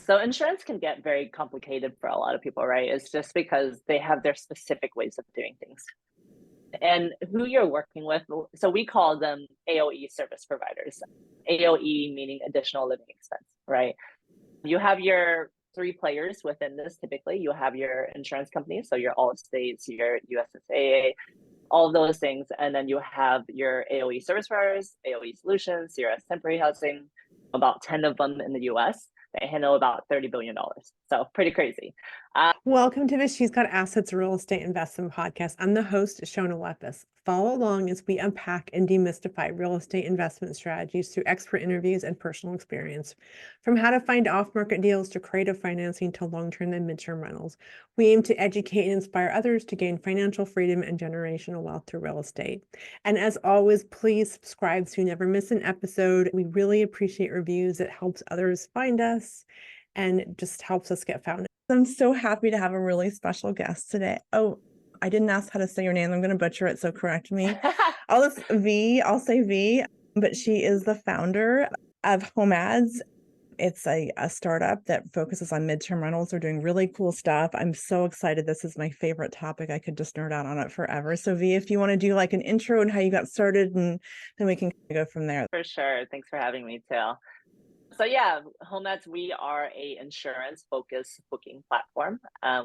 So insurance can get very complicated for a lot of people, right? It's just because they have their specific ways of doing things. And who you're working with, so we call them AOE service providers. AOE meaning additional living expense, right? You have your three players within this. Typically, you have your insurance company, so your Allstates, your USSAA, all of those things, and then you have your AOE service providers, AOE Solutions, CRS Temporary Housing, about 10 of them in the US. They handle about $30 billion. So pretty crazy. Welcome to the She's Got Assets Real Estate Investment Podcast. I'm the host, Shona Lepis. Follow along as we unpack and demystify real estate investment strategies through expert interviews and personal experience. From how to find off-market deals to creative financing to long-term and midterm rentals, we aim to educate and inspire others to gain financial freedom and generational wealth through real estate. And as always, please subscribe so you never miss an episode. We really appreciate reviews. It helps others find us and it just helps us get found. I'm so happy to have a really special guest today. Oh, I didn't ask how to say your name. I'm going to butcher it, so correct me. I'll say Vi, but she is the founder of Homads. It's a startup that focuses on midterm rentals. They're doing really cool stuff. I'm so excited. This is my favorite topic. I could just nerd out on it forever. So Vi, if you want to do like an intro and how you got started, and then we can go from there. For sure. Thanks for having me too. So yeah, Homads, we are a insurance-focused booking platform.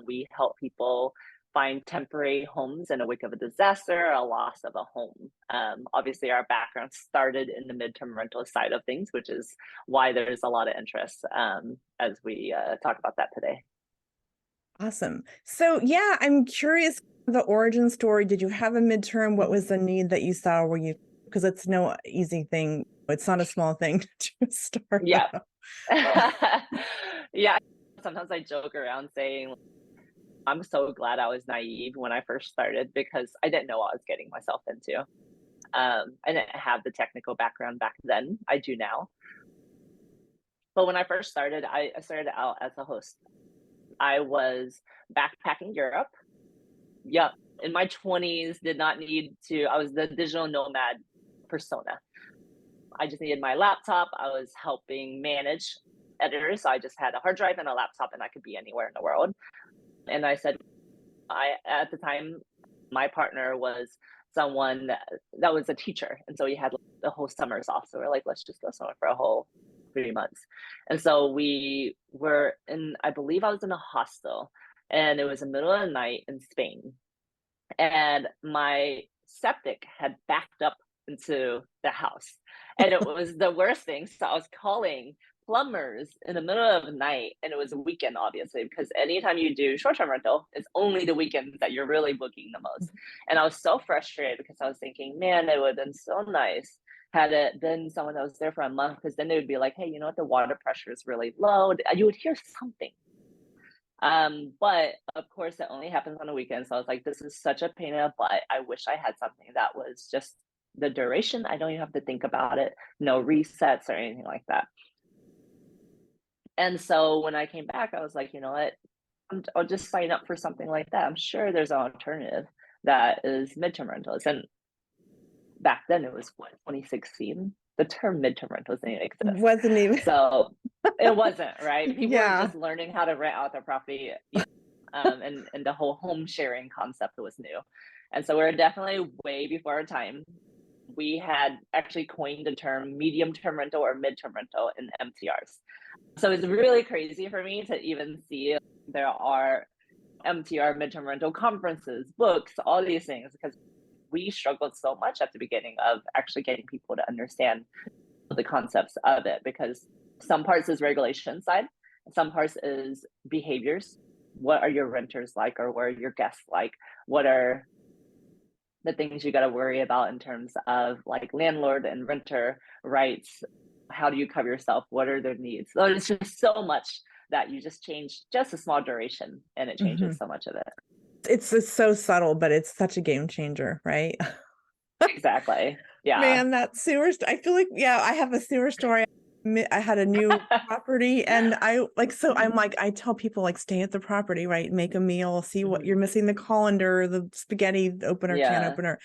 We help people find temporary homes in a wake of a disaster, a loss of a home. Obviously, our background started in the midterm rental side of things, which is why there's a lot of interest as we talk about that today. Awesome. So yeah, I'm curious, the origin story. Did you have a midterm? What was the need that you saw? Because it's no easy thing. It's not a small thing to start. Yeah. Yeah. Sometimes I joke around saying, I'm so glad I was naive when I first started because I didn't know what I was getting myself into. I didn't have the technical background back then. I do now. But when I first started, I started out as a host. I was backpacking Europe. Yep. In my 20s, did not need to, I was the digital nomad persona. I just needed my laptop. I was helping manage editors. So I just had a hard drive and a laptop and I could be anywhere in the world. And I said, at the time, my partner was someone that was a teacher. And so he had the whole summers off. So we're like, let's just go somewhere for a whole 3 months. And so we were I believe I was in a hostel and it was the middle of the night in Spain. And my septic had backed up into the house. And it was the worst thing. So I was calling plumbers in the middle of the night, and it was a weekend, obviously, because anytime you do short-term rental, it's only the weekends that you're really booking the most. And I was so frustrated because I was thinking, man, it would have been so nice had it been someone that was there for a month, because then they would be like, hey, you know what, the water pressure is really low. You would hear something. But of course, it only happens on the weekend. So I was like, this is such a pain in the butt. I wish I had something that was just the duration. I don't even have to think about it. No resets or anything like that. And so when I came back, I was like, you know what? I'll just sign up for something like that. I'm sure there's an alternative that is midterm rentals. And back then it was 2016. The term midterm rentals didn't exist. Wasn't even. So it wasn't, right? People Yeah. were just learning how to rent out their property. And the whole home sharing concept was new. And so we're definitely way before our time. We had actually coined the term medium term rental or midterm rental in MTRs. So it's really crazy for me to even see there are MTR midterm rental conferences, books, all these things, because we struggled so much at the beginning of actually getting people to understand the concepts of it, because some parts is regulation side, some parts is behaviors. What are your renters like, or what are your guests like? What are the things you got to worry about in terms of like landlord and renter rights? How do you cover yourself? What are their needs? So it's just so much that you just change just a small duration and it changes so much of it. It's so subtle, but it's such a game changer, right? Exactly. Yeah. Man, that sewer, I feel like, yeah, I have a sewer story. I had a new property and I'm like, I tell people like, stay at the property, right? Make a meal, see what you're missing, the colander, the spaghetti opener, can opener.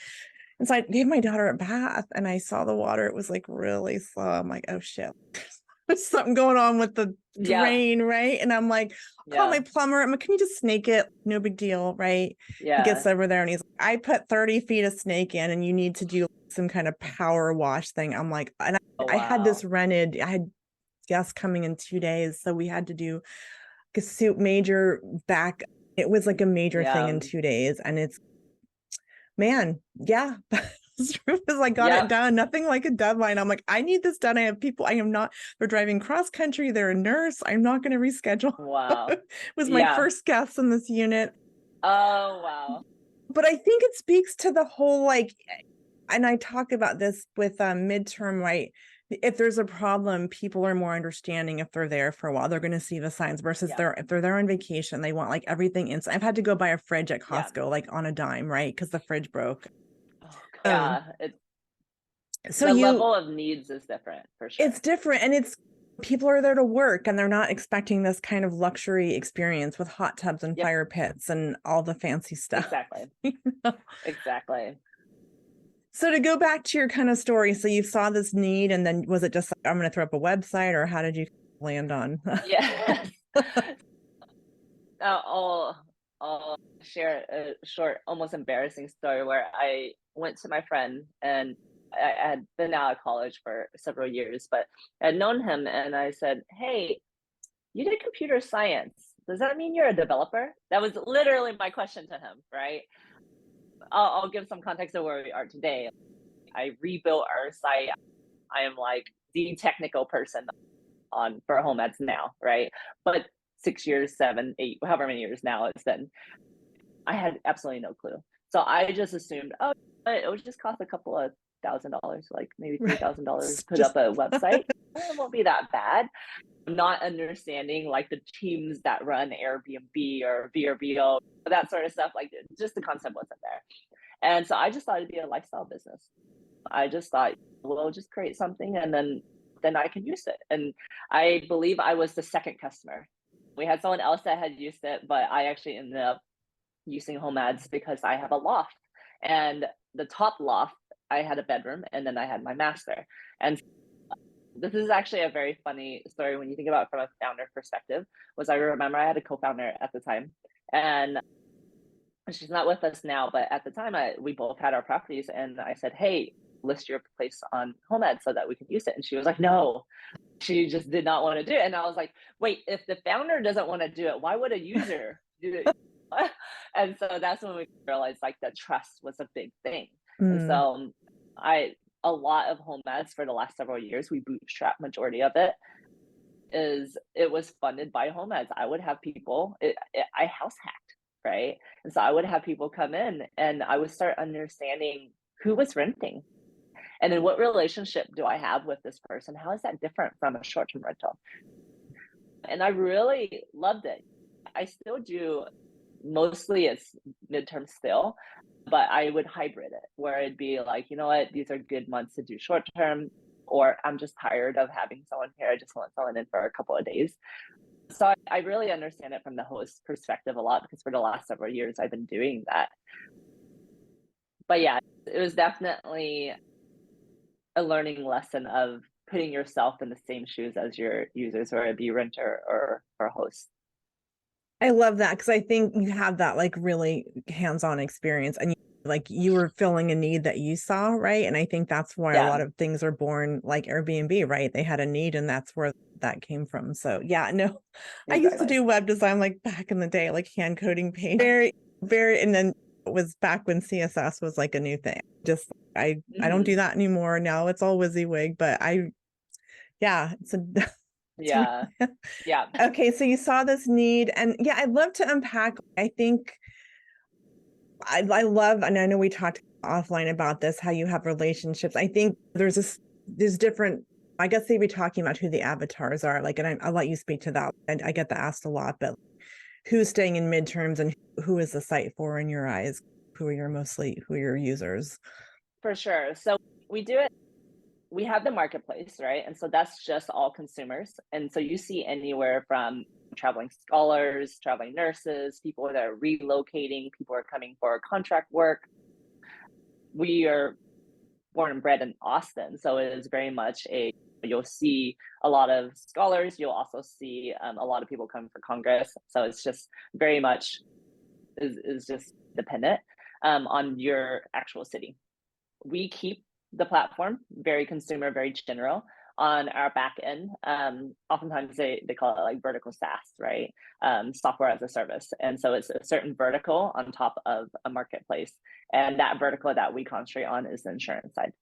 And so I gave my daughter a bath and I saw the water. It was like really slow. I'm like, oh shit. there's something going on with the Yeah. drain, right? And I'm like, call my plumber. I'm like, can you just snake it? No big deal, right? He gets Yeah. over there and he's like, I put 30 feet of snake in and you need to do some kind of power wash thing. I'm like, and Oh, I had this wow. rented. I had guests coming in 2 days. So we had to do a major back. It was like a major thing in Yeah. 2 days. And it's, man, yeah. As I got it Yep. done, nothing like a deadline. I'm like, I need this done. I have people, I am not, they're driving cross country, they're a nurse. I'm not going to reschedule. Wow. It was my Yeah. first guest in this unit. Oh, wow. But I think it speaks to the whole, like, and I talk about this with midterm, right? If there's a problem, people are more understanding if they're there for a while. They're going to see the signs versus Yeah. if they're there on vacation, they want like everything inside. I've had to go buy a fridge at Yeah. Costco, like on a dime, right? Because the fridge broke. Oh, Um, yeah. so The you, level of needs is different for it's sure. different, and it's people are there to work and they're not expecting this kind of luxury experience with hot tubs and Yep. fire pits and all the fancy stuff. Exactly. You know? Exactly. So to go back to your kind of story, so you saw this need, and then was it just like, I'm going to throw up a website, or how did you land on? Yeah. I'll share a short, almost embarrassing story where I went to my friend and I had been out of college for several years, but I'd known him and I said, "Hey, you did computer science. Does that mean you're a developer?" That was literally my question to him, right? I'll give some context of where we are today. I rebuilt our site. I am like the technical person on for Homads now, right? But 6 years, 7, 8, however many years now it's been, I had absolutely no clue. So I just assumed, oh, it would just cost a couple of $1,000, like maybe $3,000, put Just up a website. It won't be that bad. Not understanding like the teams that run Airbnb or VRBO, that sort of stuff. Like just the concept wasn't there. And so I just thought it'd be a lifestyle business. I just thought, we'll just create something and then I can use it. And I believe I was the second customer. We had someone else that had used it, but I actually ended up using Homads because I have a loft. And the top loft, I had a bedroom and then I had my master. And this is actually a very funny story when you think about it from a founder perspective. Was I remember I had a co-founder at the time, and she's not with us now, but at the time we both had our properties, and I said, "Hey, list your place on HomeEd so that we can use it." And she was like, "No." She just did not want to do it. And I was like, "Wait, if the founder doesn't want to do it, why would a user do it?" And so that's when we realized like the trust was a big thing. And Mm. so I a lot of HomeEds for the last several years, we bootstrap majority of it. It was funded by HomeEds. I would have people, I house hacked, right? And so I would have people come in and I would start understanding who was renting. And then what relationship do I have with this person? How is that different from a short-term rental? And I really loved it. I still do, mostly it's midterm still, but I would hybrid it where it'd be like, you know what, these are good months to do short term, or I'm just tired of having someone here. I just want someone in for a couple of days. So I really understand it from the host perspective a lot because for the last several years I've been doing that. But yeah, it was definitely a learning lesson of putting yourself in the same shoes as your users, whether it be renter or host. I love that because I think you have that like really hands-on experience, and like you were filling a need that you saw, right? And I think that's why a Yeah, lot of things are born, like Airbnb, right? They had a need and that's where that came from. So yeah, no, I used to exactly. do web design like back in the day, like hand coding page, very, and then it was back when CSS was like a new thing. Just I don't do Hmm. that anymore. Now it's all WYSIWYG, but yeah, it's a it's Yeah, yeah. okay, so you saw this need, and yeah, I'd love to unpack. I think I love, and I know we talked offline about this, how you have relationships. I think there's different, I guess they'd be talking about who the avatars are, like, and I'll let you speak to that. And I get that asked a lot, but who's staying in midterms and who is the site for in your eyes? Who are your users? For sure. So we do it, we have the marketplace, right? And so that's just all consumers. And so you see anywhere from traveling scholars, traveling nurses, people that are relocating, people are coming for contract work. We are born and bred in Austin, so it is very much a You'll see a lot of scholars. You'll also see a lot of people come for Congress. So it's just very much is just dependent on your actual city. We keep the platform very consumer, very general on our back end. Oftentimes they call it like vertical SaaS, right? Software as a service. And so it's a certain vertical on top of a marketplace. And that vertical that we concentrate on is the insurance side.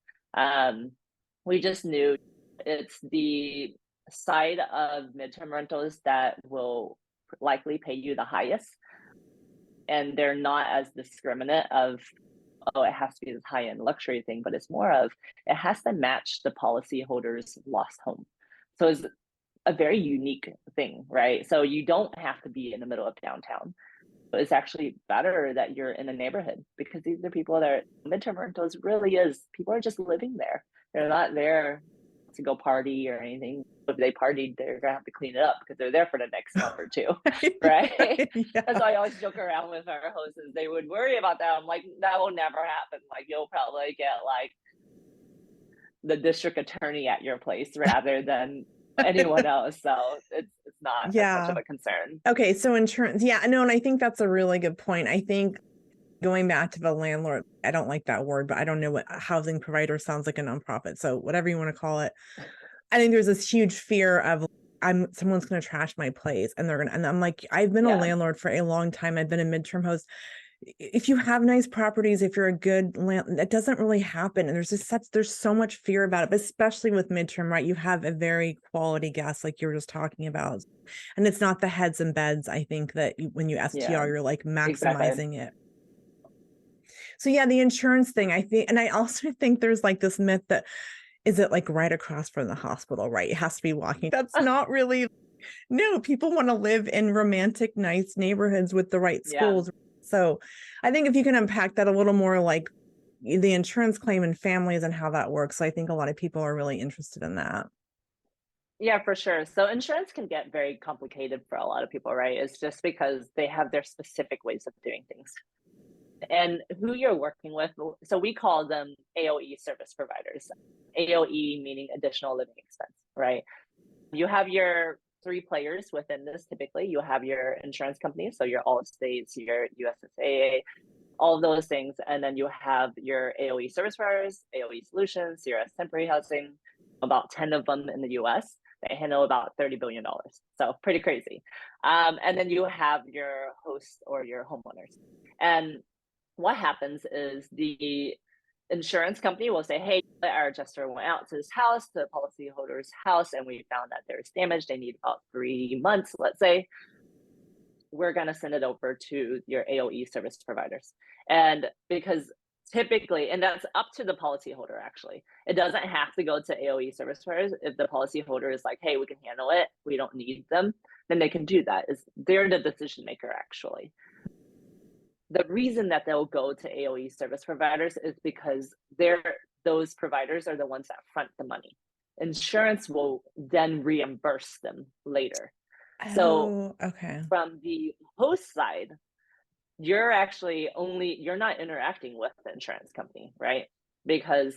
We just knew it's the side of midterm rentals that will likely pay you the highest. And they're not as discriminate of, oh, it has to be this high-end luxury thing, but it's more of, it has to match the policyholder's lost home. So it's a very unique thing, right? So you don't have to be in the middle of downtown. But it's actually better that you're in a neighborhood, because these are people that are, midterm rentals really is, people are just living there. They're not there to go party or anything. If they partied, they're gonna have to clean it up because they're there for the next month or two, right? Yeah. That's why I always joke around with our hosts, is they would worry about that. I'm like, that will never happen. Like, you'll probably get like the district attorney at your place rather than anyone else. So it's not as much of a concern. Okay, so insurance, no, and I think that's a really good point. I think going back to the landlord, I don't like that word, but I don't know what housing provider sounds like, a nonprofit. So whatever you want to call it, I think there's this huge fear of someone's going to trash my place, and I'm like, I've been a landlord for a long time. I've been a midterm host. If you have nice properties, if you're a good land, that doesn't really happen. And there's so much fear about it, but especially with midterm, right? You have a very quality guest, like you were just talking about. And it's not the heads and beds. I think that when you STR, you're like maximizing it. So the insurance thing, I think, and I also think there's like this myth that, is it like right across from the hospital, right? It has to be walking. That's not really, no, people want to live in romantic, nice neighborhoods with the right schools. So I think if you can unpack that a little more, like the insurance claim and families and how that works, I think a lot of people are really interested in that. Yeah, for sure. So insurance can get very complicated for a lot of people, right? It's just because they have their specific ways of doing things. And who you're working with, so we call them AOE service providers. AOE meaning additional living expense, right? You have your three players within this. Typically, you have your insurance company, so your Allstates, your USSAA, all of those things. And then you have your AOE service providers, AOE Solutions, CRS Temporary Housing, about 10 of them in the US. They handle about $30 billion. So pretty crazy. And then you have your hosts or your homeowners. And what happens is the insurance company will say, hey, our adjuster went out to this house, to the policyholder's house, and we found that there's damage. They need about 3 months, let's say. We're going to send it over to your AOE service providers. And because typically, and that's up to the policyholder, actually, it doesn't have to go to AOE service providers. If the policyholder is like, hey, we can handle it, we don't need them, then they can do that. They're the decision maker, actually. The reason that they'll go to AOE service providers is because those providers are the ones that front the money. Insurance will then reimburse them later. So from the host side, you're not interacting with the insurance company, right? Because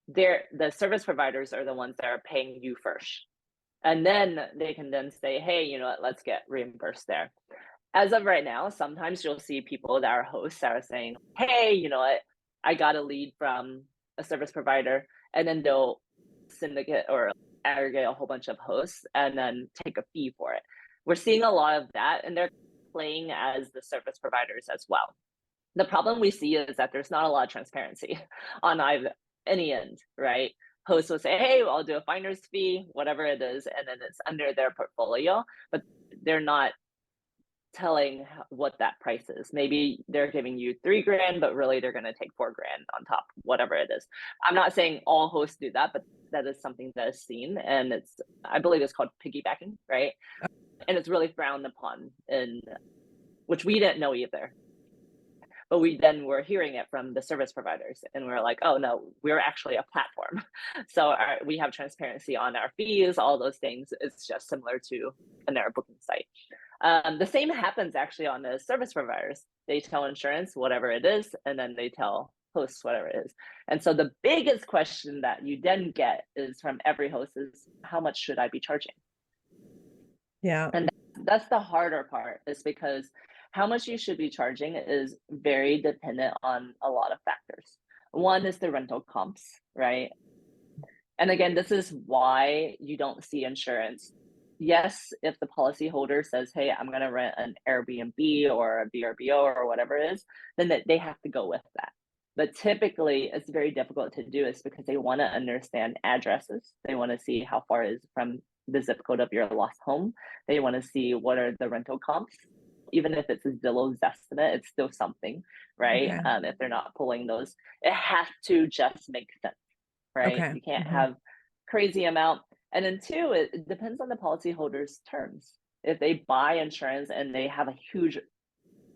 the service providers are the ones that are paying you first. And then they can then say, hey, you know what, let's get reimbursed there. As of right now, sometimes you'll see people that are hosts that are saying, hey, you know what, I got a lead from a service provider, and then they'll syndicate or aggregate a whole bunch of hosts and then take a fee for it. We're seeing a lot of that, and they're playing as the service providers as well. The problem we see is that there's not a lot of transparency on any end, right? Hosts will say, hey, I'll do a finder's fee, whatever it is, and then it's under their portfolio, but they're not telling what that price is. Maybe they're giving you $3,000, but really they're going to take $4,000 on top, whatever it is. I'm not saying all hosts do that, but that is something that is seen, and I believe it's called piggybacking, right? And it's really frowned upon, which we didn't know either. But we then were hearing it from the service providers, and we're like, oh no, we're actually a platform. So we have transparency on our fees, all those things. It's just similar to an air booking site. The same happens actually on the service providers. They tell insurance whatever it is, and then they tell hosts, whatever it is. And so the biggest question that you then get is from every host is, how much should I be charging? Yeah. And that's the harder part, is because how much you should be charging is very dependent on a lot of factors. One is the rental comps, right? And again, this is why you don't see insurance. Yes, if the policyholder says, hey, I'm going to rent an Airbnb or a VRBO or whatever it is, then they have to go with that. But typically, it's very difficult to do this because they want to understand addresses. They want to see how far it is from the zip code of your lost home. They want to see what are the rental comps. Even if it's a Zillow's estimate, it's still something, right? Okay. If they're not pulling those, it has to just make sense, right? Okay. You can't Mhm. have crazy amount. And then two, it depends on the policyholder's terms. If they buy insurance and they have a huge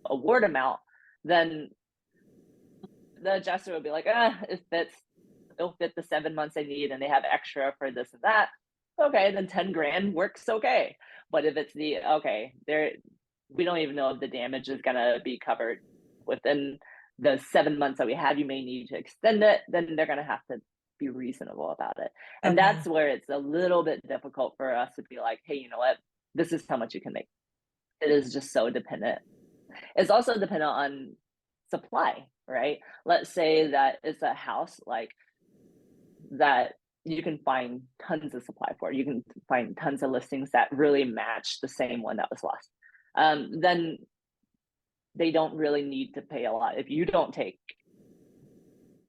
award amount, then the adjuster will be like, it'll fit the 7 months I need and they have extra for this and that. Okay, then 10 grand works okay. But if it's we don't even know if the damage is gonna be covered within the 7 months that we have, you may need to extend it, then they're gonna have to be reasonable about it. And Okay. that's where it's a little bit difficult for us to be like, hey, you know what? This is how much you can make. It is just so dependent. It's also dependent on supply, right? Let's say that it's a house like that you can find tons of supply for. You can find tons of listings that really match the same one that was lost. Then they don't really need to pay a lot. If you don't take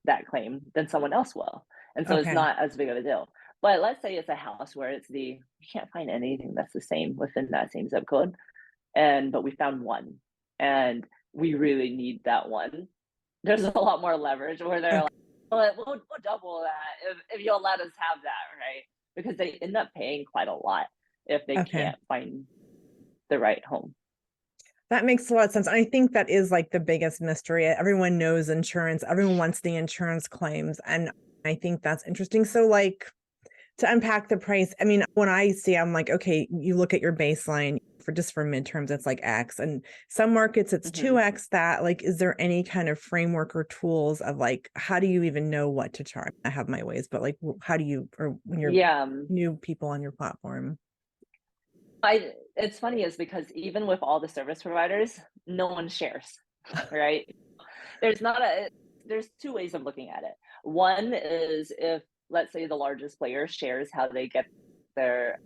that claim, then someone else will. And so it's Okay. not as big of a deal. But let's say it's a house where you can't find anything that's the same within that same zip code. But we found one and we really need that one. There's a lot more leverage where they're Okay. like, we'll double that if you'll let us have that, right? Because they end up paying quite a lot if they Okay. can't find the right home. That makes a lot of sense. I think that is like the biggest mystery. Everyone knows insurance. Everyone wants the insurance claims. And I think that's interesting. So like to unpack the price, I mean, when I see, I'm like, okay, you look at your baseline for midterms, it's like X, and some markets it's Mm-hmm. 2X that. Like, is there any kind of framework or tools of like, how do you even know what to charge? I have my ways, but like, how do you, or when you're Yeah, new people on your platform? it's funny is because even with all the service providers, no one shares, right? There's not a there's two ways of looking at it. One is if, let's say, the largest player shares how they get their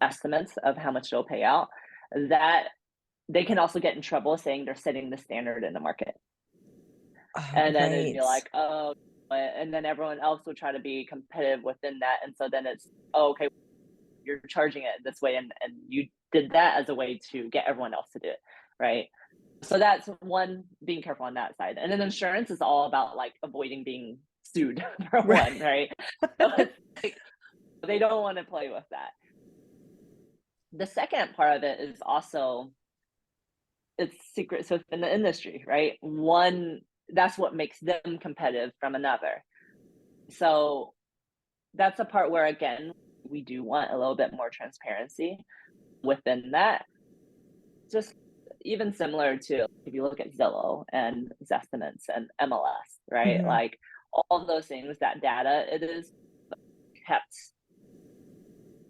estimates of how much they'll pay out, that they can also get in trouble saying they're setting the standard in the market. Oh, And then it'd be right. like, oh, and then everyone else will try to be competitive within that. And so then it's, oh, okay, you're charging it this way. And you did that as a way to get everyone else to do it. Right. So that's one, being careful on that side. And then insurance is all about like avoiding being sued for Right. one, right? So it's like, they don't want to play with that. The second part of it is also, it's secrets within the industry, right? One, that's what makes them competitive from another. So that's a part where, again, we do want a little bit more transparency within that. Just even similar to if you look at Zillow and Zestimates and MLS, right? Mhm. Like all of those things, that data, it is kept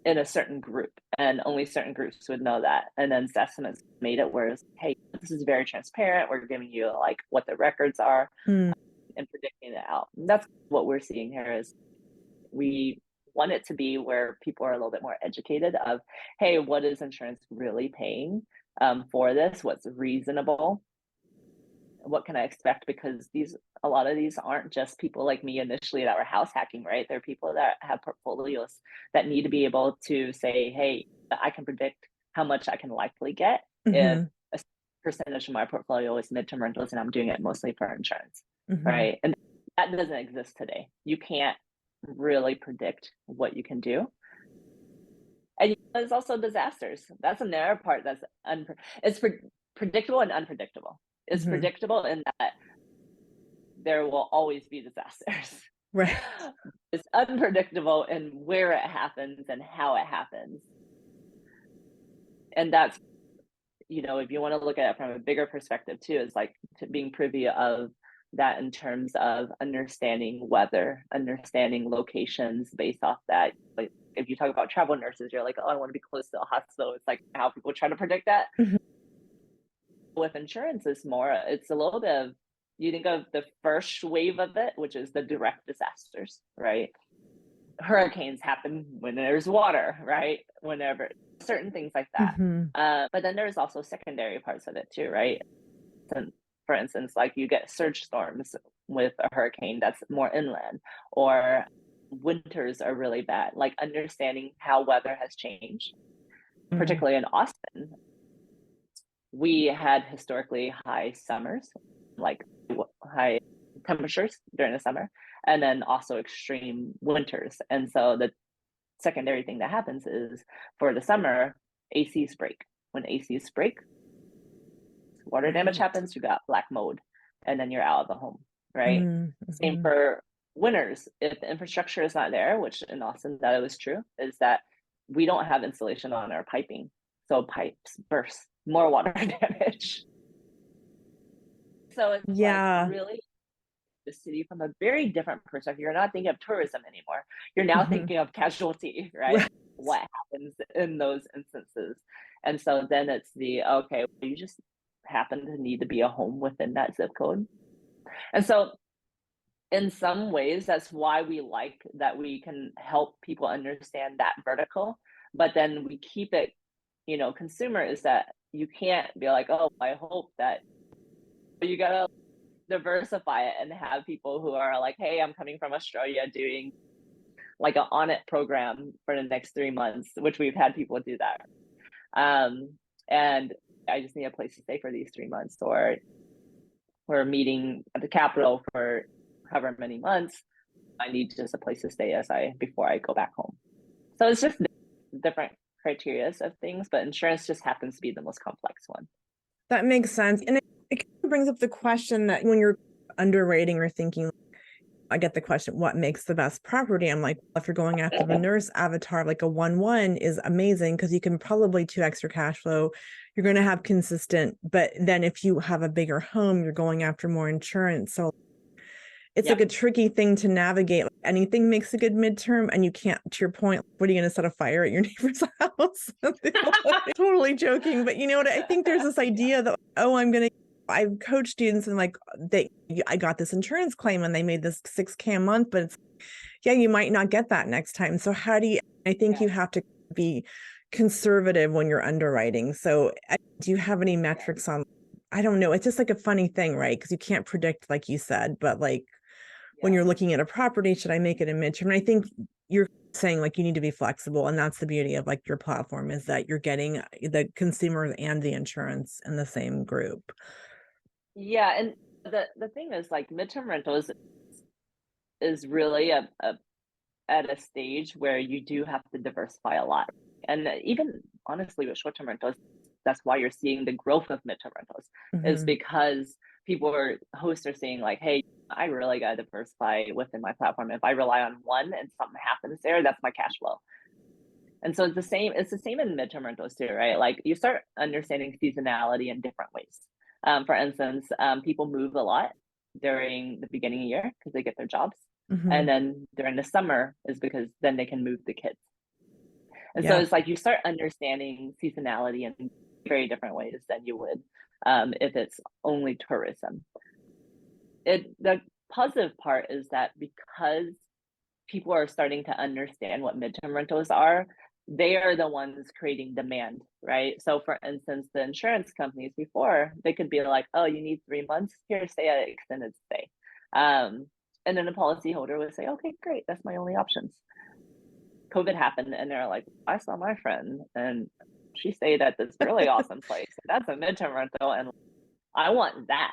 in a certain group and only certain groups would know that. And then Zestimates made it where it's, hey, this is very transparent. We're giving you like what the records are Mm. and predicting it out. And that's what we're seeing here is we want it to be where people are a little bit more educated of, hey, what is insurance really paying for this? What's reasonable? What can I expect? Because a lot of these aren't just people like me initially that were house hacking, right? They're people that have portfolios that need to be able to say, hey, I can predict how much I can likely get if Mhm. a percentage of my portfolio is midterm rentals and I'm doing it mostly for insurance, Mhm. right? And that doesn't exist today. You can't really predict what you can do. And there's also disasters. That's another part that's it's predictable and unpredictable. It's Mhm. predictable in that there will always be disasters. Right. It's unpredictable in where it happens and how it happens. And that's, if you want to look at it from a bigger perspective too, is like being privy of that in terms of understanding weather, understanding locations based off that. Like if you talk about travel nurses, you're like, oh, I want to be close to a hospital. It's like how people try to predict that. Mhm. With insurance, it's a little bit of, you think of the first wave of it, which is the direct disasters, right? Hurricanes happen when there's water, right? Whenever certain things like that. Mhm. But then there's also secondary parts of it too, right? So, for instance, like you get surge storms with a hurricane that's more inland, or winters are really bad. Like understanding how weather has changed, Mm. particularly in Austin, we had historically high summers, like high temperatures during the summer, and then also extreme winters. And so the secondary thing that happens is for the summer, ACs break. When ACs break, water damage Right. happens, you got black mold, and then you're out of the home, right? Same Mhm. for winters. If the infrastructure is not there, which in Austin that was true, is that we don't have insulation on our piping. So pipes burst, more water damage. So it's like Yeah. really the city from a very different perspective. You're not thinking of tourism anymore. You're now Mhm. thinking of casualty, right? Right. What happens in those instances. And so then it's the, okay, you just happen to need to be a home within that zip code. And so in some ways, that's why we like that we can help people understand that vertical, but then we keep it, consumer is that you can't be like, oh, I hope that you gotta diversify it and have people who are like, hey, I'm coming from Australia doing like an on it program for the next 3 months, which we've had people do that. And I just need a place to stay for these 3 months, or we're meeting at the Capitol for however many months. I need just a place to stay before I go back home. So it's just different criteria of things, but insurance just happens to be the most complex one. That makes sense. And it kind of brings up the question that when you're underwriting or thinking, I get the question, what makes the best property? I'm like, well, if you're going after the nurse avatar, like a 1-1 is amazing because you can probably 2x your cash flow. You're going to have consistent, but then if you have a bigger home, you're going after more insurance. So it's Yeah. like a tricky thing to navigate. Like anything makes a good midterm, and you can't, to your point, what are you going to set a fire at your neighbor's house? Totally joking, but you know what? I think there's this idea that, oh, I've coached students and like I got this insurance claim and they made this $6K a month, but it's, yeah, you might not get that next time. So I think you have to be conservative when you're underwriting. So do you have any metrics on, I don't know. It's just like a funny thing, right? Because you can't predict, like you said, but like when you're looking at a property, should I make it a midterm? And I think you're saying like you need to be flexible. And that's the beauty of like your platform, is that you're getting the consumers and the insurance in the same group. Yeah, and the thing is like midterm rentals is really at a stage where you do have to diversify a lot. And even honestly with short-term rentals, that's why you're seeing the growth of midterm rentals, is Mhm. because hosts are saying like, hey, I really got to diversify within my platform. If I rely on one and something happens there, that's my cash flow. And so it's the same in midterm rentals too, right? Like you start understanding seasonality in different ways. For instance, people move a lot during the beginning of the year because they get their jobs. And Mhm. then during the summer is because then they can move the kids. And so Yeah. it's like you start understanding seasonality in very different ways than you would if it's only tourism. The positive part is that because people are starting to understand what midterm rentals are, they are the ones creating demand, right? So for instance, the insurance companies before, they could be like, oh, you need 3 months, here, stay at extended stay. And then the policyholder would say, okay, great, that's my only options. COVID happened and they're like, I saw my friend and she stayed at this really awesome place. That's a midterm rental and I want that.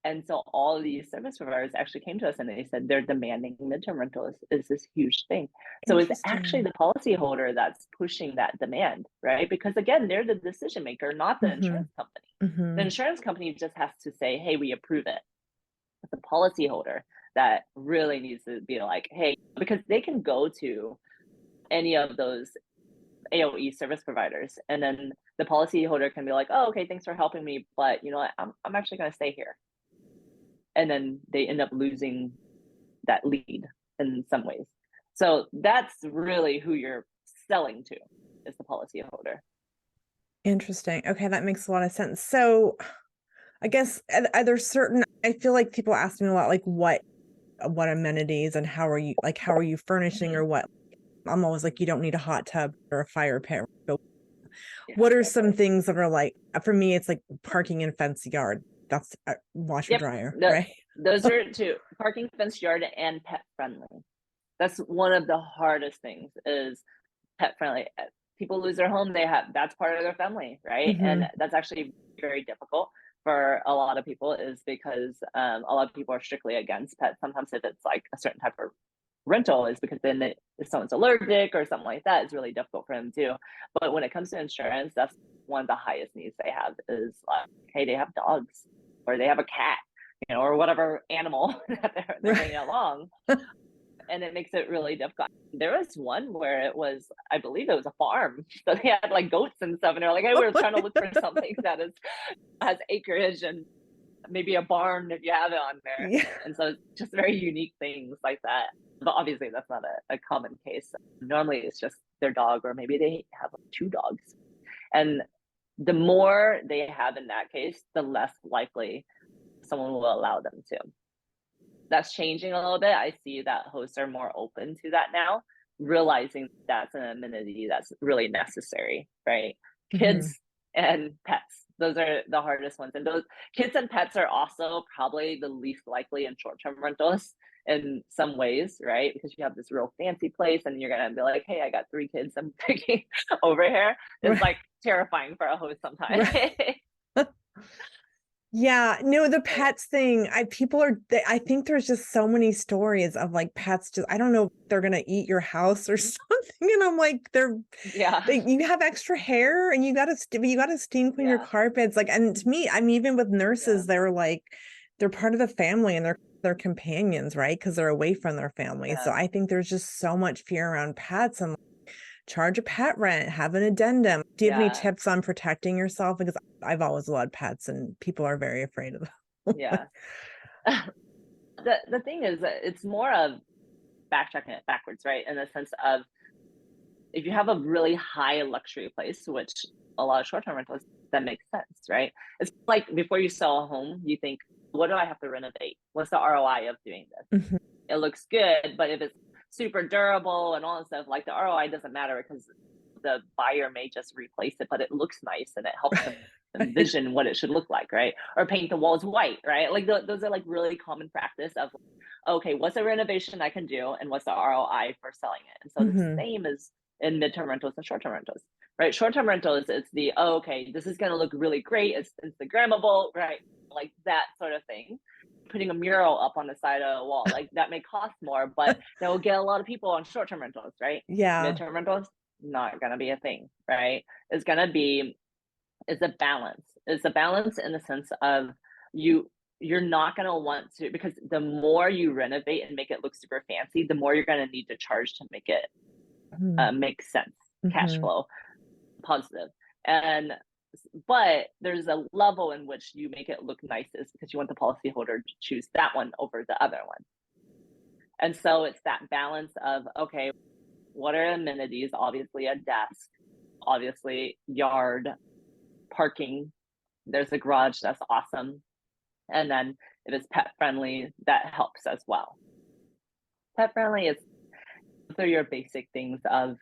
And so all of these service providers actually came to us and they said they're demanding midterm rental is this huge thing. So it's actually Interesting. the policyholder that's pushing that demand, right? Because again, they're the decision maker, not the Mhm. insurance company. The Mhm. insurance company just has to say, hey, we approve it. It's the policyholder that really needs to be like, hey, because they can go to any of those AOE service providers. And then the policyholder can be like, oh, okay, thanks for helping me. But you know what? I'm actually going to stay here. and then they end up losing that lead in some ways. So that's really who you're selling to, is the policyholder. Interesting. Okay, that makes a lot of sense. So I guess are there certain, I feel like people ask me a lot, like what amenities and how are you furnishing or what? I'm always like, you don't need a hot tub or a fire pit. But Yeah. what are some things that are like, for me, it's like parking in fenced yard. That's washer dryer, right? Those are two: parking, fenced yard, and pet friendly. That's one of the hardest things, is pet friendly. People lose their home, that's part of their family, right? And that's actually very difficult for a lot of people, is because a lot of people are strictly against pets. Sometimes if it's like a certain type of rental, is because then if someone's allergic or something like that, it's really difficult for them too. But when it comes to insurance, that's one of the highest needs they have, is like, hey, they have dogs or they have a cat, or whatever animal that they're bringing along. And it makes it really difficult. There was one where it was, I believe it was a farm. So they had like goats and stuff. And they're like, hey, we're trying to look for something that has acreage and maybe a barn if you have it on there. Yeah. And so it's just very unique things like that. But obviously that's not a common case. Normally it's just their dog, or maybe they have like 2 dogs. And the more they have in that case, the less likely someone will allow them to. That's changing a little bit. I see that hosts are more open to that now, realizing that's an amenity that's really necessary, right? Kids and pets, those are the hardest ones. And those kids and pets are also probably the least likely in short-term rentals in some ways, right? Because you have this real fancy place and you're going to be like, hey, I got 3 kids I'm picking over here. It's like terrifying for a host sometimes. Right. Yeah, no, the pets thing, I think there's just so many stories of like pets just, I don't know, they're gonna eat your house or something. And I'm like, you have extra hair and you gotta steam clean your carpets. Like, and to me, I mean, even with nurses, they're like, they're part of the family and they're companions, right? Because they're away from their family. So I think there's just so much fear around pets, and charge a pet rent, have an addendum. Do you have any tips on protecting yourself? Because I've always loved pets and people are very afraid of them. Yeah. The thing is that it's more of backtracking it backwards, right? In the sense of, if you have a really high luxury place, which a lot of short-term rentals, that makes sense, right? It's like before you sell a home, you think, what do I have to renovate? What's the ROI of doing this? It looks good, but if it's super durable and all that stuff, like the ROI doesn't matter, because the buyer may just replace it, but it looks nice and it helps them envision what it should look like, right? Or paint the walls white, right? Like those are like really common practice of, okay, what's a renovation I can do and what's the ROI for selling it? And so the same is in midterm rentals and short-term rentals, right? Short-term rentals, it's the, okay, this is going to look really great, it's Instagrammable, right? Like that sort of thing. Putting a mural up on the side of a wall, like that may cost more, but that will get a lot of people on short-term rentals, right? Yeah. Midterm rentals, not gonna be a thing, right? It's a balance. It's a balance in the sense of you're not gonna want to, because the more you renovate and make it look super fancy, the more you're gonna need to charge to make it make sense, cash flow positive. But there's a level in which you make it look nicest because you want the policyholder to choose that one over the other one. And so it's that balance of, okay, what are amenities? Obviously a desk, obviously yard, parking. There's a garage, that's awesome. And then if it's pet friendly, that helps as well. Pet friendly is, they're your basic things of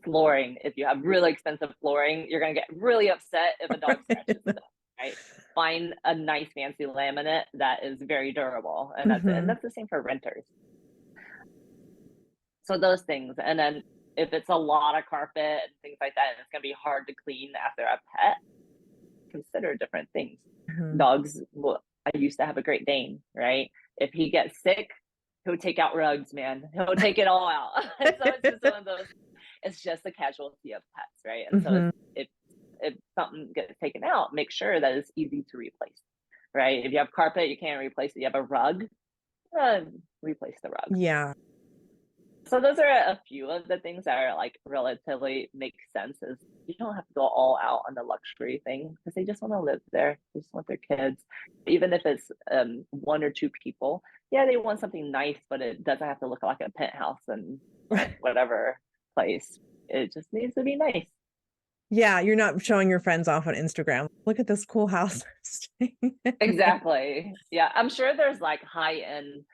flooring. If you have really expensive flooring, you're going to get really upset if a dog scratches it, right? Find a nice fancy laminate that is very durable, and that's it. And that's the same for renters. So those things. And then if it's a lot of carpet and things like that, and it's going to be hard to clean after a pet, consider different things. Dogs, I used to have a Great Dane, right? If he gets sick, he'll take out rugs, man. He'll take it all out. So it's just one of those, it's just a casualty of pets, right? And so if something gets taken out, make sure that it's easy to replace, right? If you have carpet, you can't replace it. You have a rug, replace the rug. Yeah. So those are a few of the things that are like relatively make sense. Is you don't have to go all out on the luxury thing because they just want to live there. They just want their kids, even if it's one or two people. Yeah, they want something nice, but it doesn't have to look like a penthouse and whatever place. It just needs to be nice. Yeah, you're not showing your friends off on Instagram. Look at this cool house. Exactly. Yeah, I'm sure there's like high end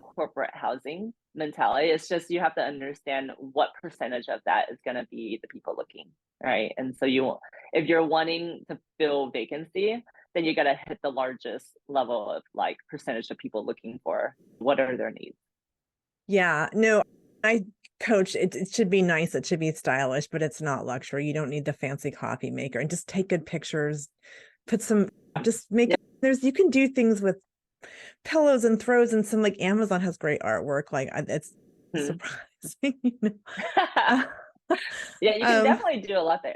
corporate housing mentality. It's just you have to understand what percentage of that is going to be the people looking, right? And so if you're wanting to fill vacancy, then you got to hit the largest level of like percentage of people looking for what are their needs. Yeah, no, I coach it should be nice, it should be stylish, but it's not luxury. You don't need the fancy coffee maker, and just take good pictures, put some, just make it, you can do things with pillows and throws, and some, like, Amazon has great artwork, like, it's surprising, Uh, Yeah, you can um, definitely do a lot there.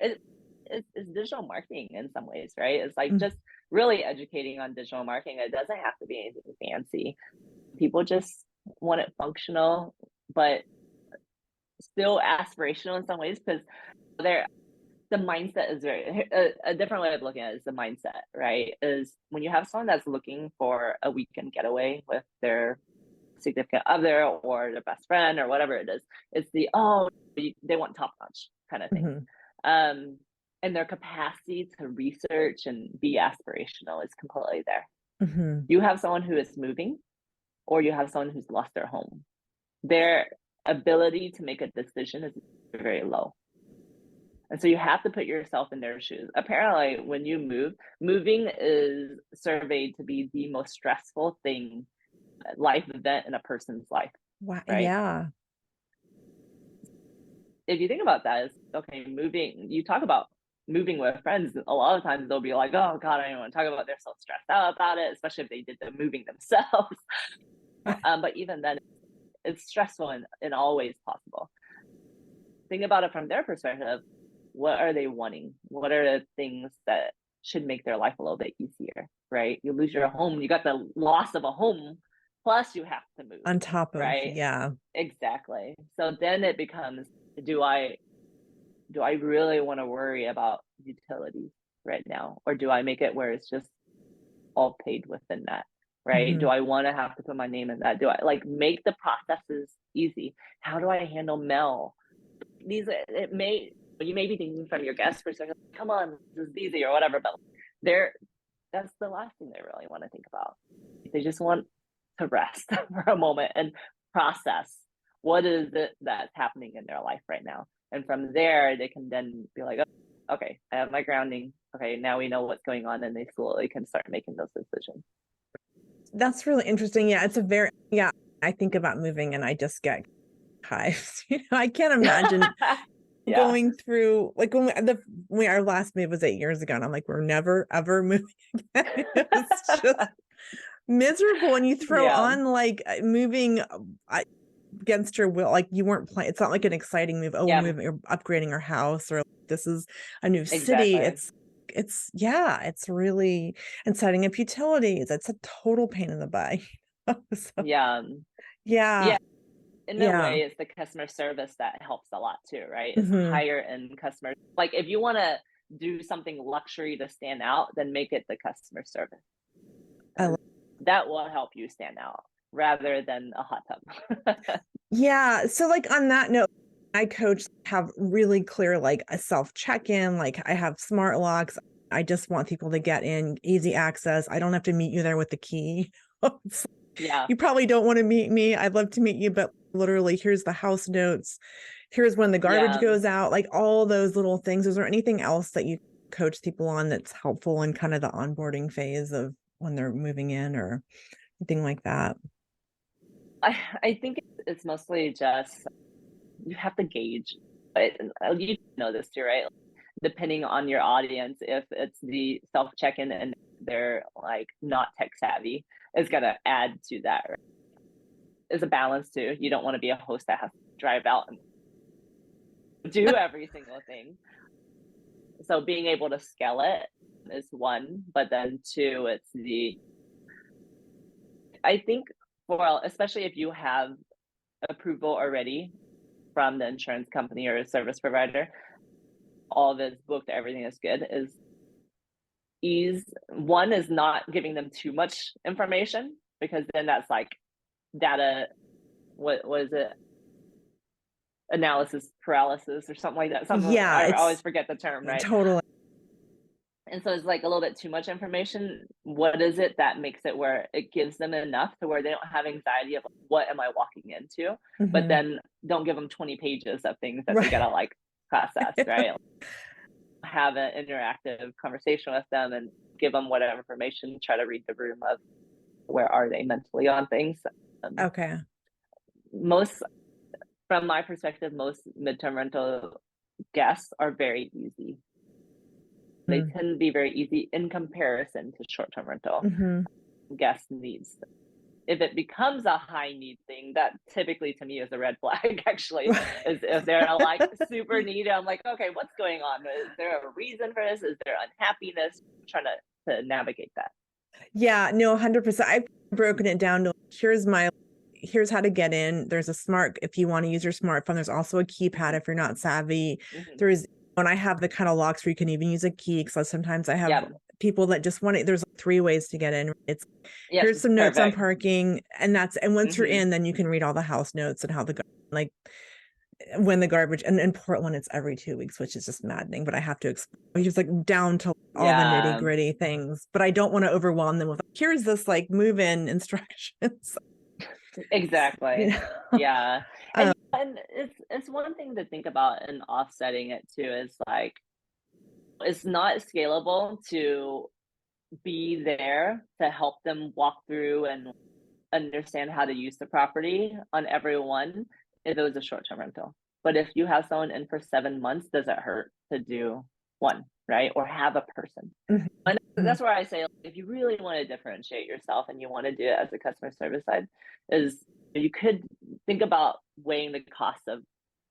It's digital marketing in some ways, right? It's like mm, just really educating on digital marketing. It doesn't have to be anything fancy. People just want it functional, but still aspirational in some ways because they're the mindset is very a different way of looking at it is the mindset, right? Is when you have someone that's looking for a weekend getaway with their significant other or their best friend or whatever it is, it's they want top notch kind of thing. mhm, And their capacity to research and be aspirational is completely there. mhm. You have someone who is moving, or you have someone who's lost their home. Their ability to make a decision is very low. And so you have to put yourself in their shoes. Apparently, when you moving is surveyed to be the most stressful thing, life event in a person's life, Wow, right? yeah, If you think about that, is okay, moving, you talk about moving with friends, a lot of times they'll be like, oh God, I don't want to talk about it. They're so stressed out about it, especially if they did the moving themselves. But even then, it's stressful in all ways possible. Think about it from their perspective. What are they wanting? What are the things that should make their life a little bit easier, right? You lose your home, you got the loss of a home, plus you have to move, on top of, right? yeah, Exactly. So then it becomes, do I really want to worry about utilities right now? Or do I make it where it's just all paid within that? Right? Do mhm. I want to have to put my name in that? Do I like make the processes easy? How do I handle mail? It may, you may be thinking from your guest perspective, come on, this is easy or whatever, but they're that's the last thing they really want to think about. They just want to rest for a moment and process what is it that's happening in their life right now. And from there, they can then be like, oh, okay, I have my grounding. Okay, now we know what's going on, and they slowly can start making those decisions. That's really interesting. Yeah, it's a very, yeah, I think about moving and I just get hives. I can't imagine Yeah. going through, like, when our last move was 8 years ago, and I'm like, we're never ever moving again. It was just miserable, and you throw Yeah. on, like, moving, against your will, like, you weren't planning. It's not like an exciting move. Oh, we're Yeah. moving or upgrading our house, or this is a new city. Exactly. It's yeah, it's really, and setting up utilities. It's a total pain in the butt. So, Yeah. yeah, Yeah. In a yeah. way, it's the customer service that helps a lot too, right? It's Mhm. higher end customer. Like if you want to do something luxury to stand out, then make it the customer service. I lo That will help you stand out rather than a hot tub. Yeah, so, like, on that note, I coach have really clear, like, a self check-in, like, I have smart locks. I just want people to get in, easy access. I don't have to meet you there with the key. It's, Yeah. you probably don't wanna meet me. I'd love to meet you, but literally, here's the house notes. Here's when the garbage Yeah. goes out, like, all those little things. Is there anything else that you coach people on that's helpful in kind of the onboarding phase of when they're moving in, or anything like that? I think it's mostly just you have to gauge. But you know this too, right? Depending on your audience, if it's the self check-in and they're like not tech savvy, it's gonna add to that. Right? It's a balance too. You don't want to be a host that has to drive out and do every single thing. So being able to scale it is one, but then two, it's I think for especially if you have approval already from the insurance company or service provider, all of it's booked, everything is good, is ease. One is not giving them too much information, because then that's like data, what was it? Analysis paralysis or something like that. Yeah, I always forget the term, right? totally. And so it's like a little bit too much information. What is it that makes it where it gives them enough to where they don't have anxiety of what am I walking into? But then don't give them 20 pages of things that they gotta like process, right? Have an interactive conversation with them and give them whatever information, try to read the room of where are they mentally on things. Okay. Most, from my perspective, most midterm rental guests are very easy. They tend to be very easy in comparison to short-term rental guest needs. If it becomes a high need thing, that typically to me is a red flag, actually, is if they're like super needy. I'm like, okay, what's going on? Is there a reason for this? Is there unhappiness? I'm trying to navigate that. Yeah, no, 100%. I've broken it down to here's how to get in. There's a smart, if you want to use your smartphone, there's also a keypad if you're not savvy. When I have the kind of locks where you can even use a key, because sometimes I have people that just want it. There's 3 ways to get in. It's here's some notes on parking, and once you're in, then you can read all the house notes and how like when the garbage, and in Portland it's every 2 weeks, which is just maddening, but I have to explain just like down to all the nitty gritty things, but I don't want to overwhelm them with here's this like move in instructions. Exactly. Yeah. And it's one thing to think about in offsetting it too, is like, it's not scalable to be there to help them walk through and understand how to use the property on every one if it was a short-term rental. But if you have someone in for 7 months, does it hurt to do one, right? Or have a person. And that's where I say, if you really want to differentiate yourself and you want to do it as a customer service side, is you could think about weighing the cost of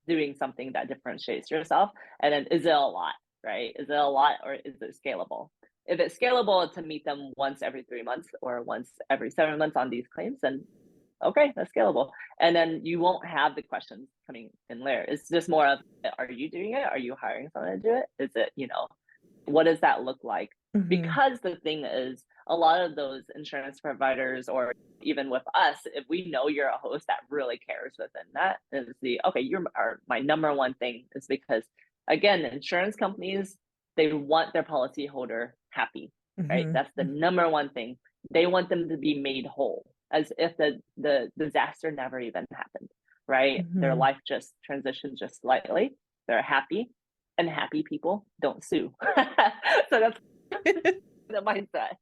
doing something that differentiates yourself. And then, is it a lot, right? Is it a lot, or is it scalable? If it's scalable to meet them once every 3 months or once every 7 months on these claims, then okay, that's scalable. And then you won't have the questions coming in later. It's just more of, are you doing it? Are you hiring someone to do it? Is it, what does that look like? Because the thing is, a lot of those insurance providers, or even with us, if we know you're a host that really cares within that, is you're my number one thing, is because, again, insurance companies, they want their policyholder happy, right? That's the number one thing. They want them to be made whole, as if the disaster never even happened, right? Their life just transitioned just slightly. They're happy, and happy people don't sue. So that's the mindset.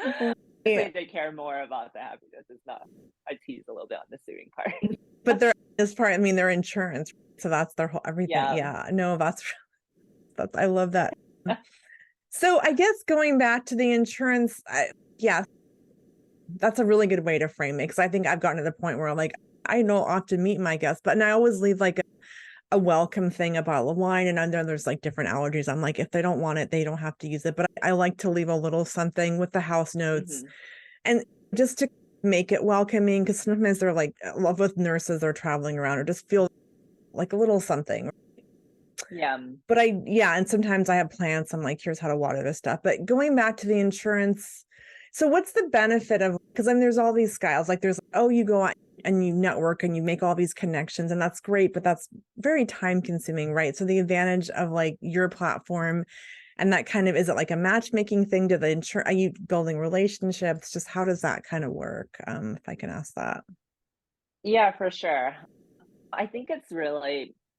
I think they care more about the happiness. It's not. I tease a little bit on the suing part. But they're insurance, so that's their whole everything. Yeah. No, that's I love that. So I guess going back to the insurance, that's a really good way to frame it, because I think I've gotten to the point where I'm like, I don't often meet my guests, but I always leave like a welcome thing about the wine, and then there's like different allergies. I'm like, if they don't want it, they don't have to use it, but I like to leave a little something with the house notes, and just to make it welcoming, because sometimes they're like, love with nurses or traveling around, or just feel like a little something. But and sometimes I have plants. I'm like, here's how to water this stuff. But going back to the insurance, so what's the benefit of, because then there's all these styles, like there's, you go out and you network and you make all these connections, and that's great, but that's very time consuming, right? So the advantage of like your platform, and that kind of, is it like a matchmaking thing? Are you building relationships? Just how does that kind of work? If I can ask that. Yeah, for sure. I think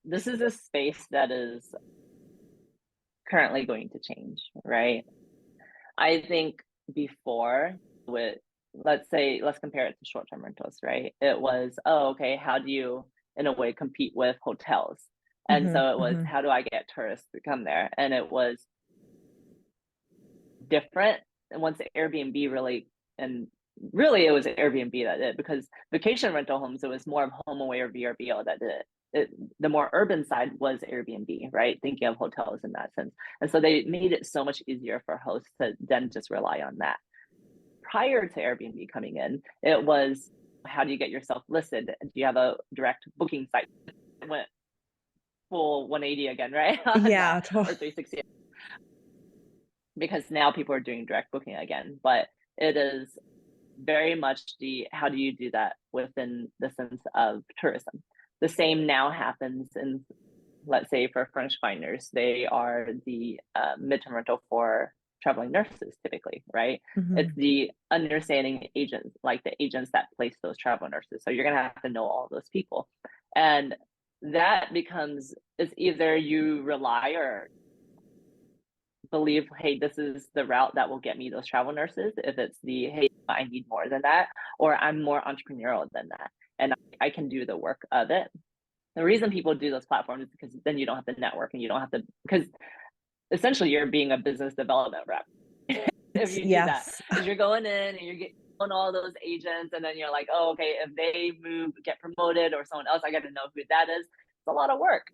this is a space that is currently going to change, right? I think before, let's compare it to short-term rentals, right? It was, how do you, in a way, compete with hotels? And so it was, how do I get tourists to come there? And it was different. And once Airbnb it was Airbnb that did it, because vacation rental homes, it was more of HomeAway or VRBO that did it. The more urban side was Airbnb, right? Thinking of hotels in that sense. And so they made it so much easier for hosts to then just rely on that. Prior to Airbnb coming in, it was, how do you get yourself listed? Do you have a direct booking site? It went full 180 again, right? Yeah, or 360, because now people are doing direct booking again. But it is very much how do you do that within the sense of tourism? The same now happens in, let's say, for furnished finders, they are the midterm rental for traveling nurses typically, right? It's the understanding agents, like the agents that place those travel nurses. So you're going to have to know all those people. And that becomes, it's either you rely or believe, hey, this is the route that will get me those travel nurses. If it's the, hey, I need more than that, or I'm more entrepreneurial than that, and I can do the work of it. The reason people do those platforms is because then you don't have to network, and you don't have to, because essentially you're being a business development rep. If you do that, because you're going in and you're getting on all those agents, and then you're like, oh, okay, if they move, get promoted, or someone else, I got to know who that is. It's a lot of work.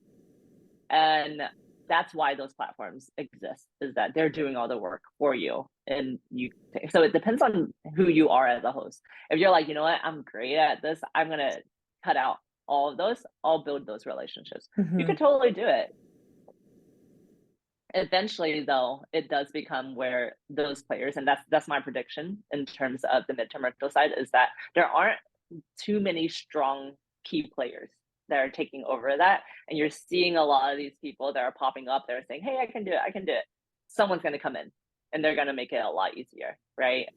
And that's why those platforms exist, is that they're doing all the work for you. And so it depends on who you are as a host. If you're like, you know what, I'm great at this, I'm going to cut out all of those, I'll build those relationships. You can totally do it. Eventually, though, it does become where those players, and that's my prediction in terms of the midterm rental side, is that there aren't too many strong key players that are taking over that. And you're seeing a lot of these people that are popping up, they're saying, hey, I can do it. Someone's going to come in and they're going to make it a lot easier, right?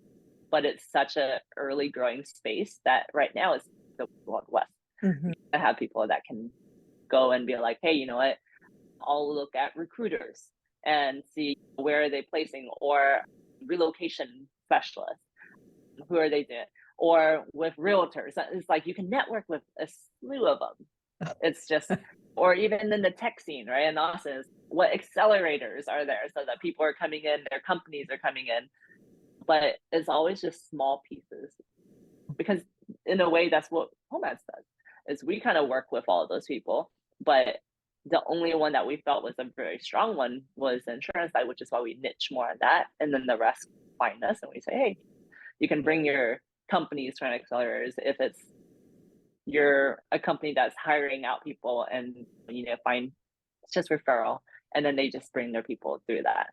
But it's such a early growing space that right now it's the Wild West. I have people that can go and be like, hey, you know what, I'll look at recruiters and see where are they placing, or relocation specialists, who are they doing, or with realtors. It's like you can network with a slew of them. It's just, or even in the tech scene, right? In Austin, what accelerators are there so that people are coming in, their companies are coming in, but it's always just small pieces, because in a way that's what Homads does, is we kind of work with all of those people, but the only one that we felt was a very strong one was the insurance side, which is why we niche more on that. And then the rest find us and we say, hey, you can bring your companies to accelerators. If you're a company that's hiring out people and you need to find, it's just referral, and then they just bring their people through that.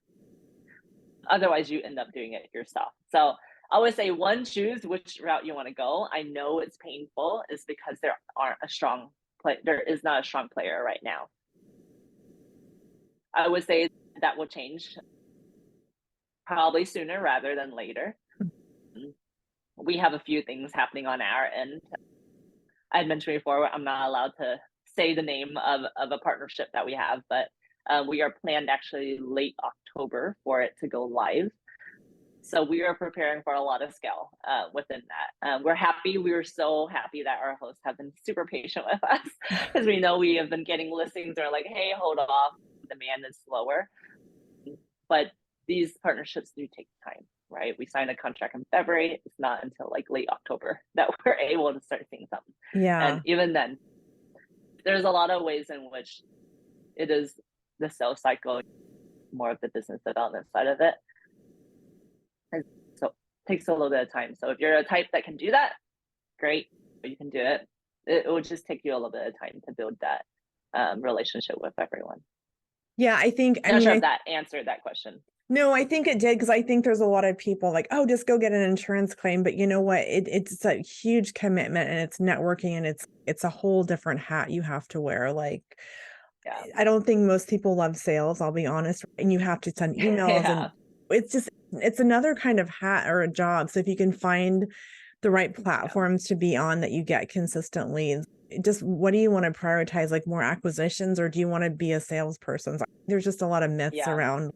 Otherwise, you end up doing it yourself. So I would say, one, choose which route you want to go. I know it's painful, is because there is not a strong player right now. I would say that will change probably sooner rather than later. We have a few things happening on our end. I had mentioned before, I'm not allowed to say the name of a partnership that we have, but we are planned actually late October for it to go live. So we are preparing for a lot of scale within that. We're happy. We were so happy that our hosts have been super patient with us, because we know we have been getting listings that are like, hey, hold off, demand is slower. But these partnerships do take time, right? We signed a contract in February. It's not until like late October that we're able to start seeing something. Yeah. And even then, there's a lot of ways in which it is the sales cycle, more of the business development side of it. And so it takes a little bit of time. So if you're a type that can do that, great, you can do it. It will just take you a little bit of time to build that relationship with everyone. Yeah, I think, I'm not sure if that answered that question. No, I think it did, because I think there's a lot of people like, oh, just go get an insurance claim. But you know what? It's a huge commitment, and it's networking, and it's a whole different hat you have to wear. Like, yeah. I don't think most people love sales, I'll be honest. And you have to send emails and it's another kind of hat or a job. So if you can find the right platforms to be on that you get consistent leads, just what do you want to prioritize, like more acquisitions, or do you want to be a salesperson? There's just a lot of myths around.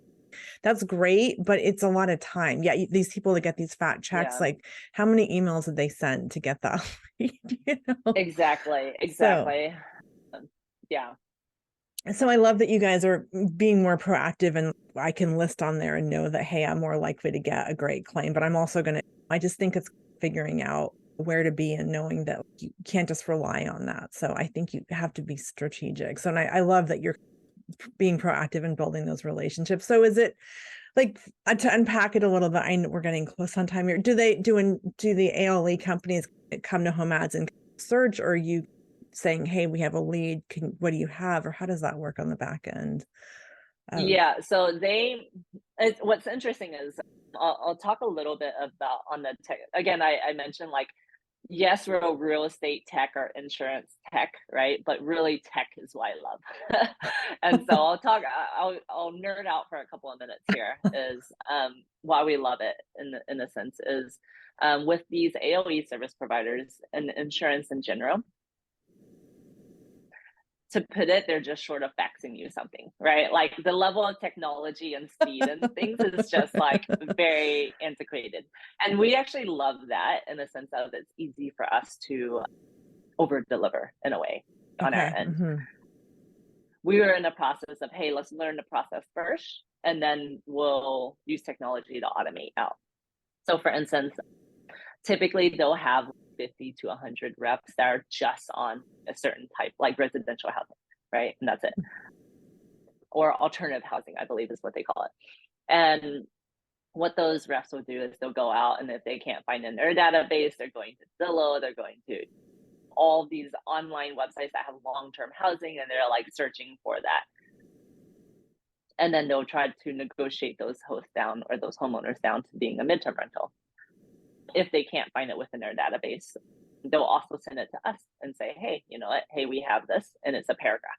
That's great, but it's a lot of time. Yeah, these people that get these fat checks, like how many emails did they send to get that? You know? Exactly. So, yeah. So I love that you guys are being more proactive, and I can list on there and know that, hey, I'm more likely to get a great claim, but I'm also I just think it's figuring out where to be and knowing that you can't just rely on that. So I think you have to be strategic. So, and I love that you're being proactive in building those relationships. So is it like to unpack it a little bit, I know we're getting close on time here. Do the ALE companies come to Homads and search, or are you saying, hey, we have a lead, what do you have, or how does that work on the back end? Yeah, so what's interesting is I'll talk a little bit about on the tech. Again, I mentioned like, yes, we're a real estate tech or insurance tech, right? But really tech is what I love. And so I'll nerd out for a couple of minutes here is why we love it in a sense is with these AOE service providers and insurance in general, to put it, they're just short of faxing you something, right? Like the level of technology and speed and things is just like very antiquated. And we actually love that in the sense of it's easy for us to over deliver in a way on our end. Mm-hmm. We were in the process of, hey, let's learn the process first, and then we'll use technology to automate out. So for instance, typically they'll have 50 to 100 reps that are just on a certain type, like residential housing, right? And that's it. Or alternative housing, I believe is what they call it. And what those reps will do is they'll go out, and if they can't find in their database, they're going to Zillow, they're going to all these online websites that have long-term housing, and they're like searching for that. And then they'll try to negotiate those hosts down or those homeowners down to being a midterm rental. If they can't find it within their database, they'll also send it to us and say, hey, you know what? Hey, we have this, and it's a paragraph.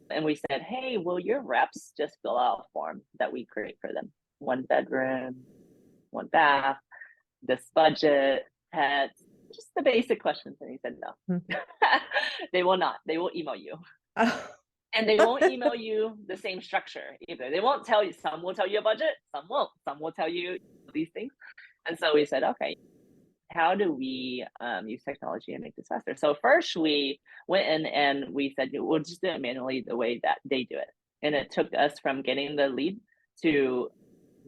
And we said, hey, will your reps just fill out a form that we create for them? 1 bedroom, 1 bath, this budget, pets, just the basic questions. And he said, no, they will not. They will email you. And they won't email you the same structure either. They won't tell you, some will tell you a budget, some won't. Some will tell you these things. And so we said, okay, how do we use technology and make this faster? So first we went in and we said, we'll just do it manually the way that they do it. And it took us from getting the lead to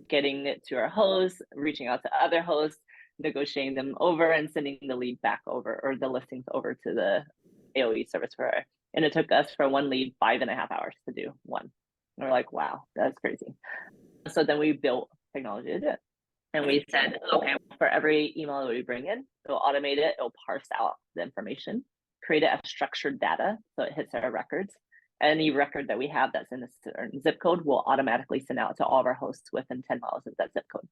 getting it to our hosts, reaching out to other hosts, negotiating them over, and sending the lead back over, or the listings over to the AOE service provider. And it took us for one lead 5.5 hours to do one. And we're like, wow, that's crazy. So then we built technology to do it. And we said, okay, for every email that we bring in, it'll automate it, it'll parse out the information, create it as structured data so it hits our records. Any record that we have that's in a certain zip code will automatically send out to all of our hosts within 10 miles of that zip code.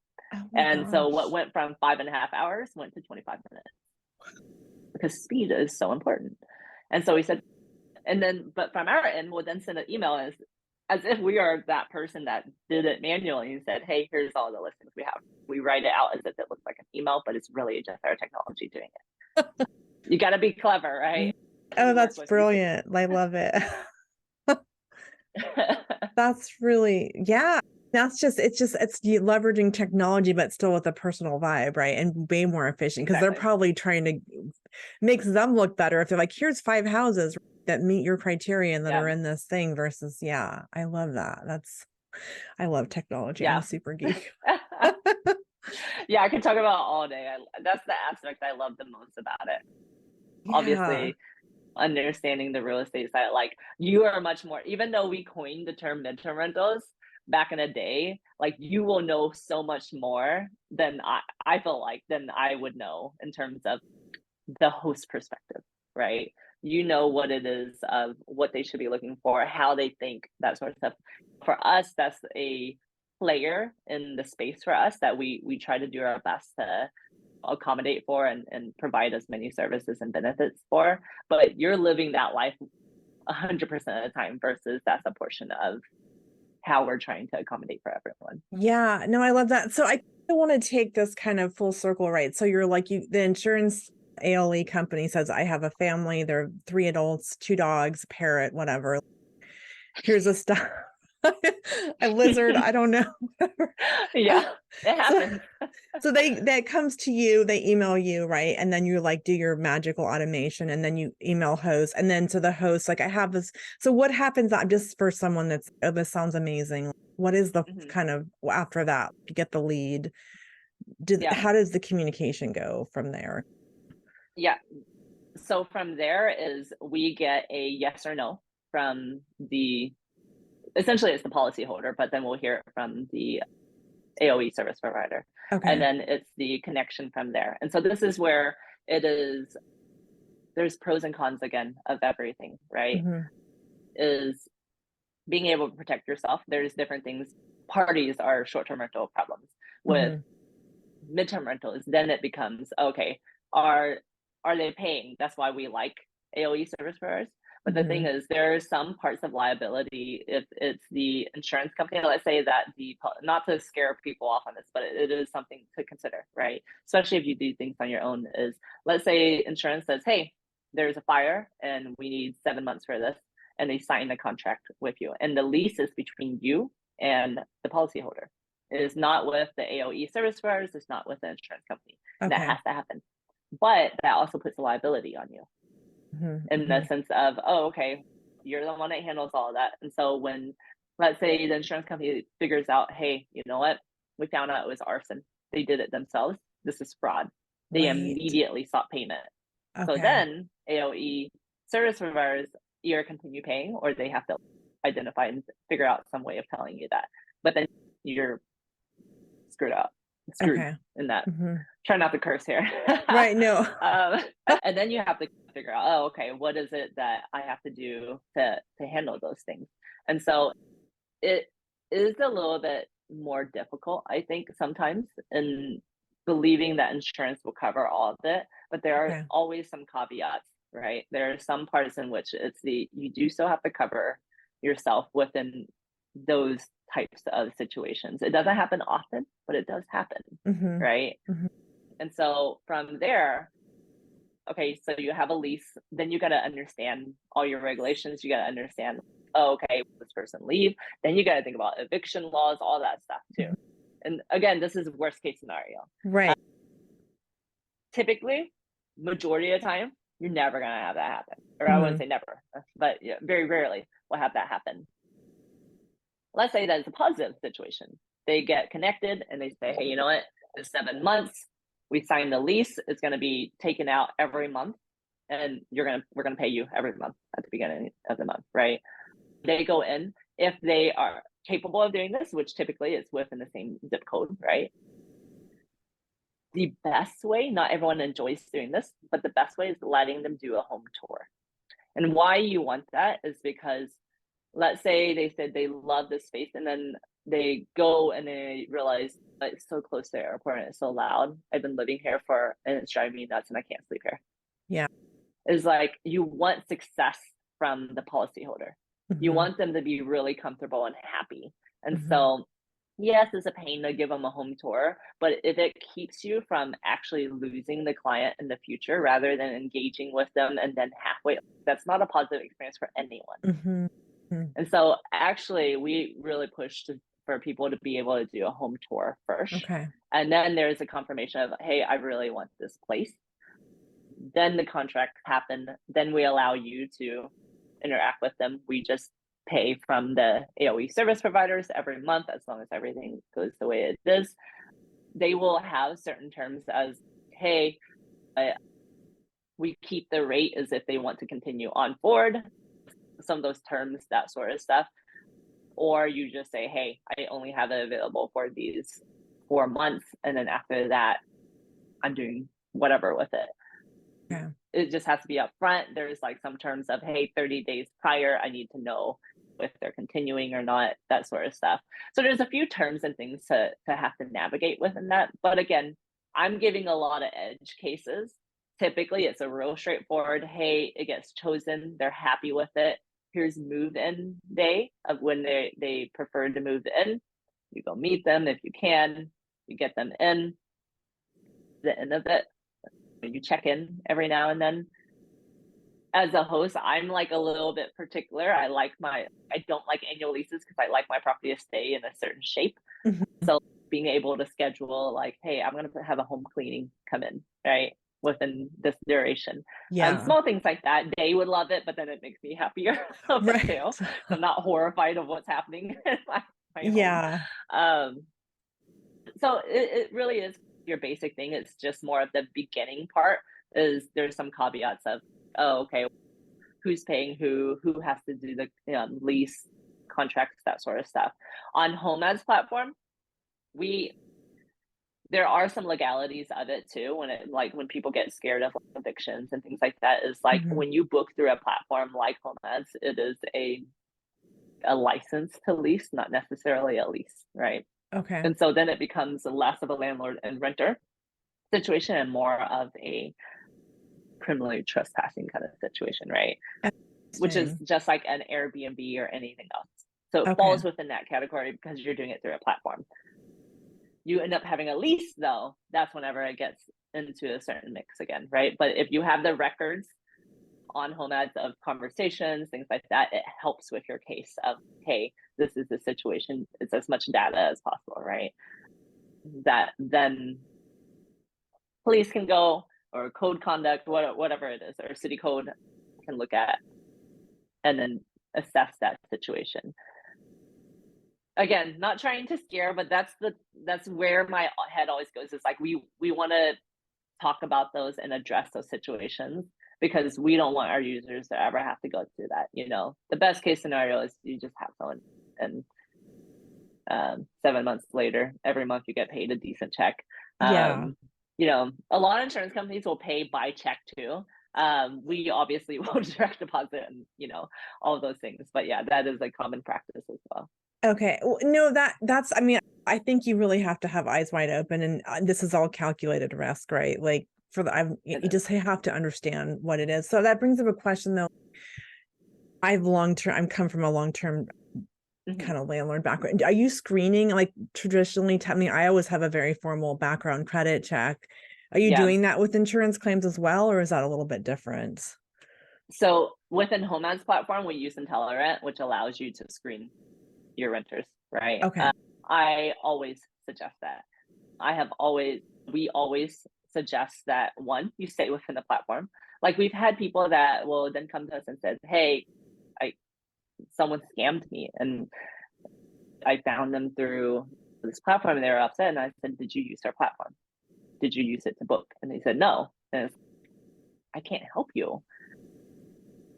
And so what went from 5.5 hours went to 25 minutes because speed is so important. And so we said, and then, but from our end, we'll then send an email as if we are that person that did it manually and said, hey, here's all the listings we have. We write it out as if it looks like an email, but it's really just our technology doing it. You got to be clever, right? Oh, that's brilliant. I love it. That's really, yeah. It's leveraging technology, but still with a personal vibe, right? And way more efficient because they're probably trying to makes them look better if they're like, here's 5 houses that meet your criteria and that are in this thing versus, I love that. I love technology. I'm a super geek. Yeah, I could talk about it all day. That's the aspect I love the most about it. Yeah. Obviously, understanding the real estate side, like you are much more, even though we coined the term midterm rentals back in the day, like you will know so much more than I feel like than I would know in terms of the host perspective, right? You know what it is of what they should be looking for, how they think, that sort of stuff. For us, that's a player in the space for us that we try to do our best to accommodate for and provide as many services and benefits for. But you're living that life 100% of the time versus that's a portion of how we're trying to accommodate for everyone. Yeah, no, I love that. So I want to take this kind of full circle, right? So you're like, the insurance ALE company says, I have a family, there are 3 adults, 2 dogs, parrot, whatever. Here's a a lizard, I don't know. Yeah, it happens. So that comes to you, they email you, right? And then you like do your magical automation, and then you email host, and then to the host, like, I have this. So what happens? I'm just for someone that's, oh, this sounds amazing. What is the kind of after that? You get the lead. How does the communication go from there? Yeah. So from there is we get a yes or no from essentially it's the policy holder, but then we'll hear it from the AOE service provider. Okay. And then it's the connection from there. And so this is where there's pros and cons again of everything, right? Is being able to protect yourself. There's different things. Parties are short-term rental problems. With midterm rentals, then it becomes, okay, are they paying? That's why we like AOE service providers. But the thing is, there are some parts of liability if it's the insurance company. Let's say that not to scare people off on this, but it is something to consider, right? Especially if you do things on your own. Is, let's say insurance says, hey, there's a fire and we need 7 months for this, and they sign a contract with you, and the lease is between you and the policyholder. It is not with the AOE service providers. It's not with the insurance company. Okay. That has to happen. But that also puts a liability on you in the sense of, oh, okay, you're the one that handles all of that. And so when, let's say the insurance company figures out, hey, you know what? We found out it was arson. They did it themselves. This is fraud. They immediately sought payment. So then AOE service providers either continue paying or they have to identify and figure out some way of telling you that. But then you're screwed in that. Try not to curse here. Right, no. And then you have to figure out, oh, okay, what is it that I have to do to handle those things? And so it is a little bit more difficult, I think, sometimes in believing that insurance will cover all of it, but there are always some caveats, right? There are some parts in which you do still have to cover yourself within those types of situations. It doesn't happen often, but it does happen, right? And so from there, okay, so you have a lease, then you got to understand all your regulations. You got to understand, oh, okay, this person leave. Then you got to think about eviction laws, all that stuff too. And again, this is worst case scenario. Right. Typically, majority of the time, you're never going to have that happen. Or I wouldn't say never, but yeah, very rarely will have that happen. Let's say that it's a positive situation. They get connected and they say, hey, you know what? It's 7 months. We signed the lease. It's going to be taken out every month, and we're going to pay you every month at the beginning of the month, right? They go in if they are capable of doing this, which typically is within the same zip code, right? The best way, not everyone enjoys doing this, but the best way is letting them do a home tour. And why you want that is because, let's say they said they love this space and then they go and they realize it's so close to the airport and it's so loud. I've been living here and it's driving me nuts and I can't sleep here. Yeah. It's like you want success from the policyholder. You want them to be really comfortable and happy. And so, yes, it's a pain to give them a home tour, but if it keeps you from actually losing the client in the future rather than engaging with them and then halfway, that's not a positive experience for anyone. And so actually we really pushed for people to be able to do a home tour first. Okay. And then there's a confirmation of, hey, I really want this place. Then the contract happen. Then we allow you to interact with them. We just pay from the AOE service providers every month as long as everything goes the way it is. They will have certain terms as, hey, we keep the rate as if they want to continue on board. Some of those terms, that sort of stuff. Or you just say, hey, I only have it available for these 4 months. And then after that, I'm doing whatever with it. Yeah. It just has to be upfront. There's like some terms of, hey, 30 days prior, I need to know if they're continuing or not, that sort of stuff. So there's a few terms and things to have to navigate within that. But again, I'm giving a lot of edge cases. Typically, it's a real straightforward, hey, it gets chosen. They're happy with it. Here's move-in day of when they prefer to move in. You go meet them if you can. You get them in. The end of it, you check in every now and then. As a host, I'm like a little bit particular. I don't like annual leases because I like my property to stay in a certain shape. So being able to schedule like, hey, I'm going to have a home cleaning come in, right, within this duration. Small things like that. They would love it, but then it makes me happier too. So I'm not horrified of what's happening in my home. So it really is your basic thing. It's just more of the beginning part. Is there's some caveats of, oh, okay, who's paying who has to do the lease contracts, that sort of stuff. On Homads platform, there are some legalities of it too, when people get scared of evictions and things like that, is like Mhm. when you book through a platform like Homads, it is a license to lease, not necessarily a lease, right? Okay. And so then it becomes less of a landlord and renter situation and more of a criminally trespassing kind of situation, right? Which is Interesting. just like an Airbnb or anything else. So it Okay. falls within that category because you're doing it through a platform. You end up having a lease, though, that's whenever it gets into a certain mix again, right? But if you have the records on Homads of conversations, things like that, it helps with your case of, hey, this is the situation. It's as much data as possible, right? That then police can go, or code conduct, whatever it is, or city code can look at and then assess that situation. Again, not trying to scare, but that's where my head always goes, is like we want to talk about those and address those situations because we don't want our users to ever have to go through that. The best case scenario is you just have someone, and 7 months later, every month you get paid a decent check. Yeah. A lot of insurance companies will pay by check too. We obviously will direct deposit and all of those things, but yeah, that is a common practice as well. Okay. Well, no, that's, I mean, I think you really have to have eyes wide open, and this is all calculated risk, right? Like It you is. just have to understand what it is. So that brings up a question though. I'm come from a long-term Mhm. kind of landlord background. Are you screening like traditionally? Tell me, I always have a very formal background credit check. Are you Yeah. doing that with insurance claims as well, or is that a little bit different? So within Homeland's platform, we use IntelliRent, which allows you to screen your renters, right? Okay. I always suggest that. We always suggest that, one, you stay within the platform. Like, we've had people that will then come to us and said, hey, someone scammed me and I found them through this platform and they were upset. And I said, did you use our platform? Did you use it to book? And they said, no. And I can't help you.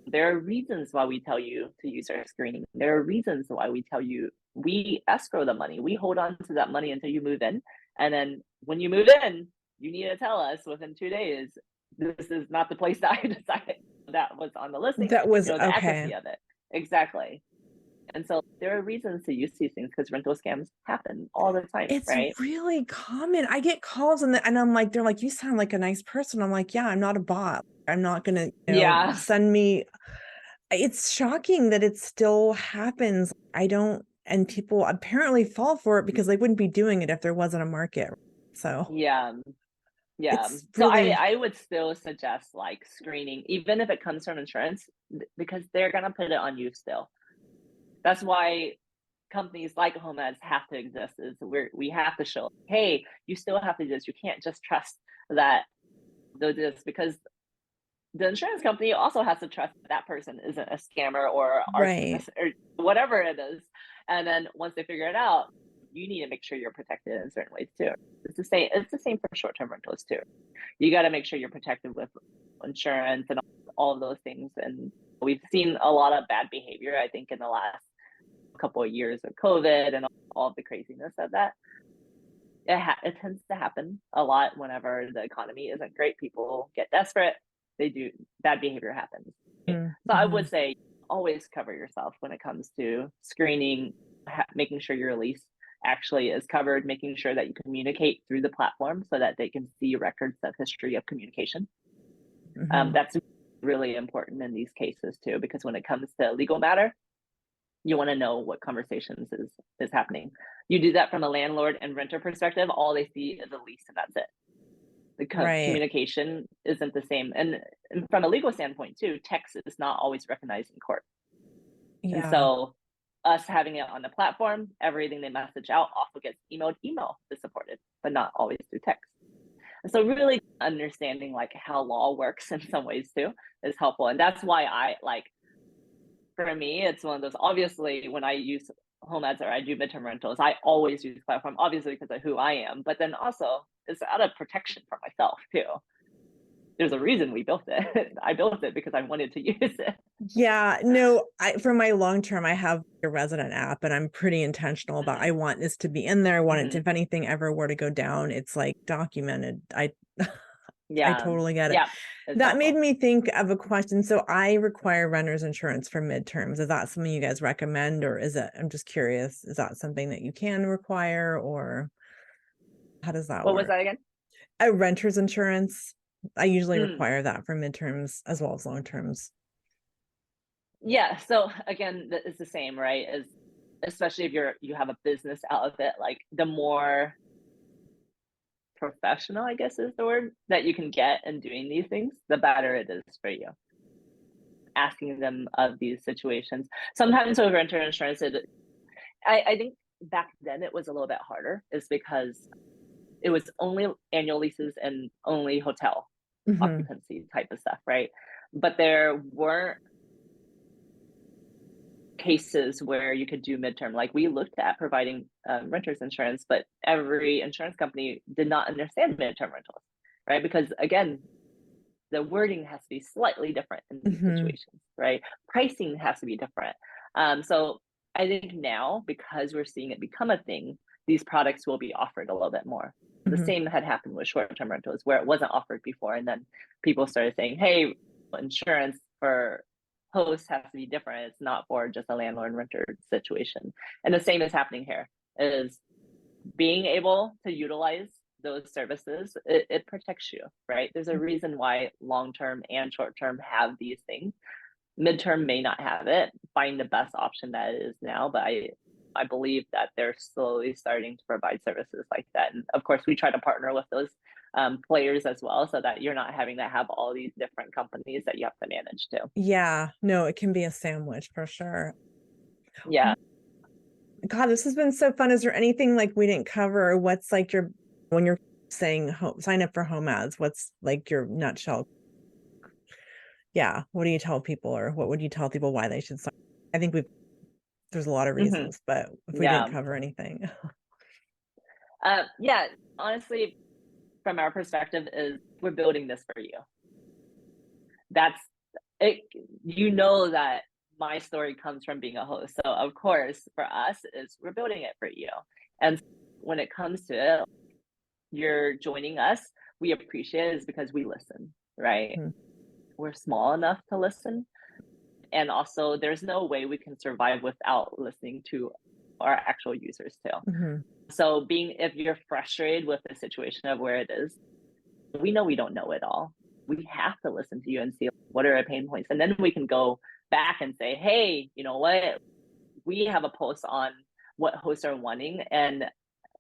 There are reasons why we tell you to use our screening. There are reasons why we tell you we escrow the money. We hold on to that money until you move in. And then when you move in, you need to tell us within 2 days, this is not the place that I decided that was on the listing, That was the okay. accuracy of it. Exactly. And so there are reasons to use these things because rental scams happen all the time, It's right? really common. I get calls and I'm like, they're like, you sound like a nice person. I'm like, yeah, I'm not a bot. I'm not gonna, Yeah. send me. It's shocking that it still happens. I don't, and people apparently fall for it because they wouldn't be doing it if there wasn't a market. So Yeah. Yeah. it's So I, really, I would still suggest like screening, even if it comes from insurance, because they're going to put it on you still. That's why companies like Homads have to exist, is we have to show, hey, you still have to do this. You can't just trust that they'll do this, because the insurance company also has to trust that person isn't a scammer or right. arsonist or whatever it is. And then once they figure it out, you need to make sure you're protected in certain ways too. It's the same for short-term rentals too. You got to make sure you're protected with insurance and all of those things. And we've seen a lot of bad behavior, I think, in the last couple of years of COVID and all of the craziness of that. It tends to happen a lot whenever the economy isn't great. People get desperate. They do bad behavior happens. So I Mm-hmm. would say always cover yourself when it comes to screening, making sure your lease actually is covered, making sure that you communicate through the platform so that they can see records of history of communication. Mm-hmm. That's really important in these cases too, because when it comes to legal matter, you want to know what conversations is happening. You do that from a landlord and renter perspective, all they see is a lease and that's it. The Right. communication isn't the same. And from a legal standpoint too, text is not always recognized in court. And Yeah. so us having it on the platform, everything they message out also gets emailed. Email is supported, but not always through text. And so really understanding like how law works in some ways too is helpful. And that's why for me, it's one of those, obviously when I use Homads or I do midterm rentals, I always use platform, obviously because of who I am, but then also it's out of protection for myself too. there's a reason we built it. I built it because I wanted to use it. Yeah, no, for my long term, I have a resident app and I'm pretty intentional about, I want this to be in there. I want it to, if anything ever were to go down, it's like documented. I Yeah. totally get it. Yeah. It's That made helpful. me think of a question. So I require renter's insurance for midterms. Is that something you guys recommend, or is it, I'm just curious, is that something that you can require, or how does that What was work? that again? A renter's insurance. I usually Mm. require that for midterms as well as long terms. Yeah. So again, it's the same, right? As especially if you have a business out of it, like the more professional, I guess is the word, that you can get in doing these things, the better it is for you. Asking them of these situations. Sometimes with renter insurance, I think back then it was a little bit harder, is because it was only annual leases and only hotel occupancy type of stuff, right? But there weren't cases where you could do midterm. Like we looked at providing renters insurance, but every insurance company did not understand midterm rentals, right? Because again, the wording has to be slightly different in these situations, right? Pricing has to be different. So I think now, because we're seeing it become a thing, these products will be offered a little bit more. The same had happened with short-term rentals, where it wasn't offered before, and then people started saying, hey, insurance for hosts has to be different. It's not for just a landlord and renter situation. And the same is happening here, is being able to utilize those services, it protects you, right? There's a reason why long-term and short-term have these things. Midterm may not have it. Find the best option that it is now, but I believe that they're slowly starting to provide services like that. And of course, we try to partner with those players as well, so that you're not having to have all these different companies that you have to manage too. Yeah, no, it can be a sandwich for sure. Yeah. God, this has been so fun. Is there anything like we didn't cover, or what's like your, when you're saying sign up for Homads, what's like your nutshell? Yeah, what do you tell people, or what would you tell people why they should sign? I think there's a lot of reasons, but if we didn't Yeah. cover anything. Yeah, honestly, from our perspective, is we're building this for you. That's it. You know that my story comes from being a host, so of course for us is we're building it for you. And when it comes to it, you're joining us, we appreciate it, is because we listen, right? We're small enough to listen, and also there's no way we can survive without listening to our actual users too. So if you're frustrated with the situation of where it is, we know we don't know it all. We have to listen to you and see what are our pain points. And then we can go back and say, hey, you know what? We have a post on what hosts are wanting. And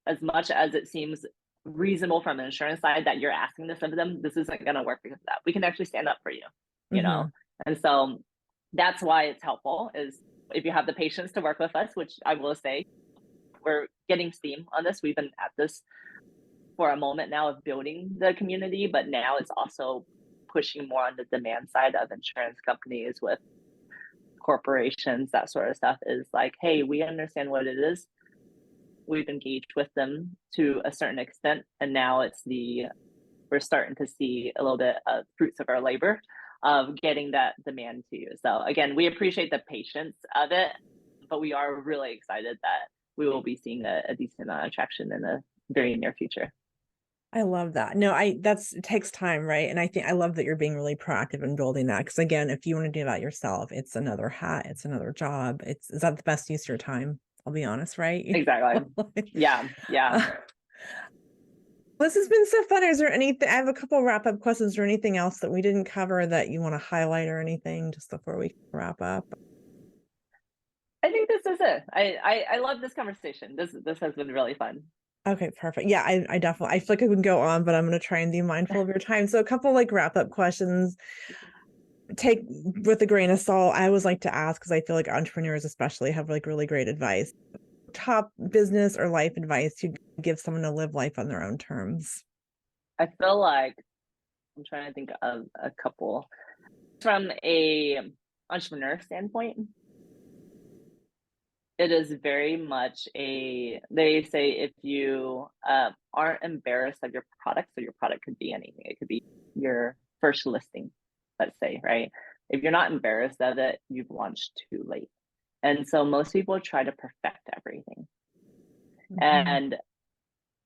as much as it seems reasonable from the insurance side that you're asking this of them, this isn't going to work because of that. We can actually stand up for you, you know? And so that's why it's helpful, is if you have the patience to work with us, which I will say, we're getting steam on this. We've been at this for a moment now of building the community, but now it's also pushing more on the demand side of insurance companies with corporations, that sort of stuff, is like, hey, we understand what it is. We've engaged with them to a certain extent, and now we're starting to see a little bit of fruits of our labor of getting that demand to you. So again, we appreciate the patience of it, but we are really excited that we will be seeing a decent amount of traction in the very near future. I love that. No, it takes time, right? And I think I love that you're being really proactive in building that. Because again, if you want to do that yourself, it's another hat, it's another job. Is that the best use of your time? I'll be honest, right? Exactly. Yeah. This has been so fun. Is there anything? I have a couple wrap up questions, or anything else that we didn't cover that you want to highlight, or anything just before we wrap up? I think this is it. I love this conversation. This has been really fun. Okay, perfect. Yeah, I definitely, I feel like I can go on, but I'm going to try and be mindful of your time. So a couple like wrap up questions. Take with a grain of salt. I always like to ask, because I feel like entrepreneurs especially have like really great advice. Top business or life advice you give someone to live life on their own terms? I feel like I'm trying to think of a couple from a entrepreneur standpoint. It is very much they say, if you aren't embarrassed of your product, so your product could be anything. It could be your first listing, let's say, right? If you're not embarrassed of it, you've launched too late. And so most people try to perfect everything. Mhm. And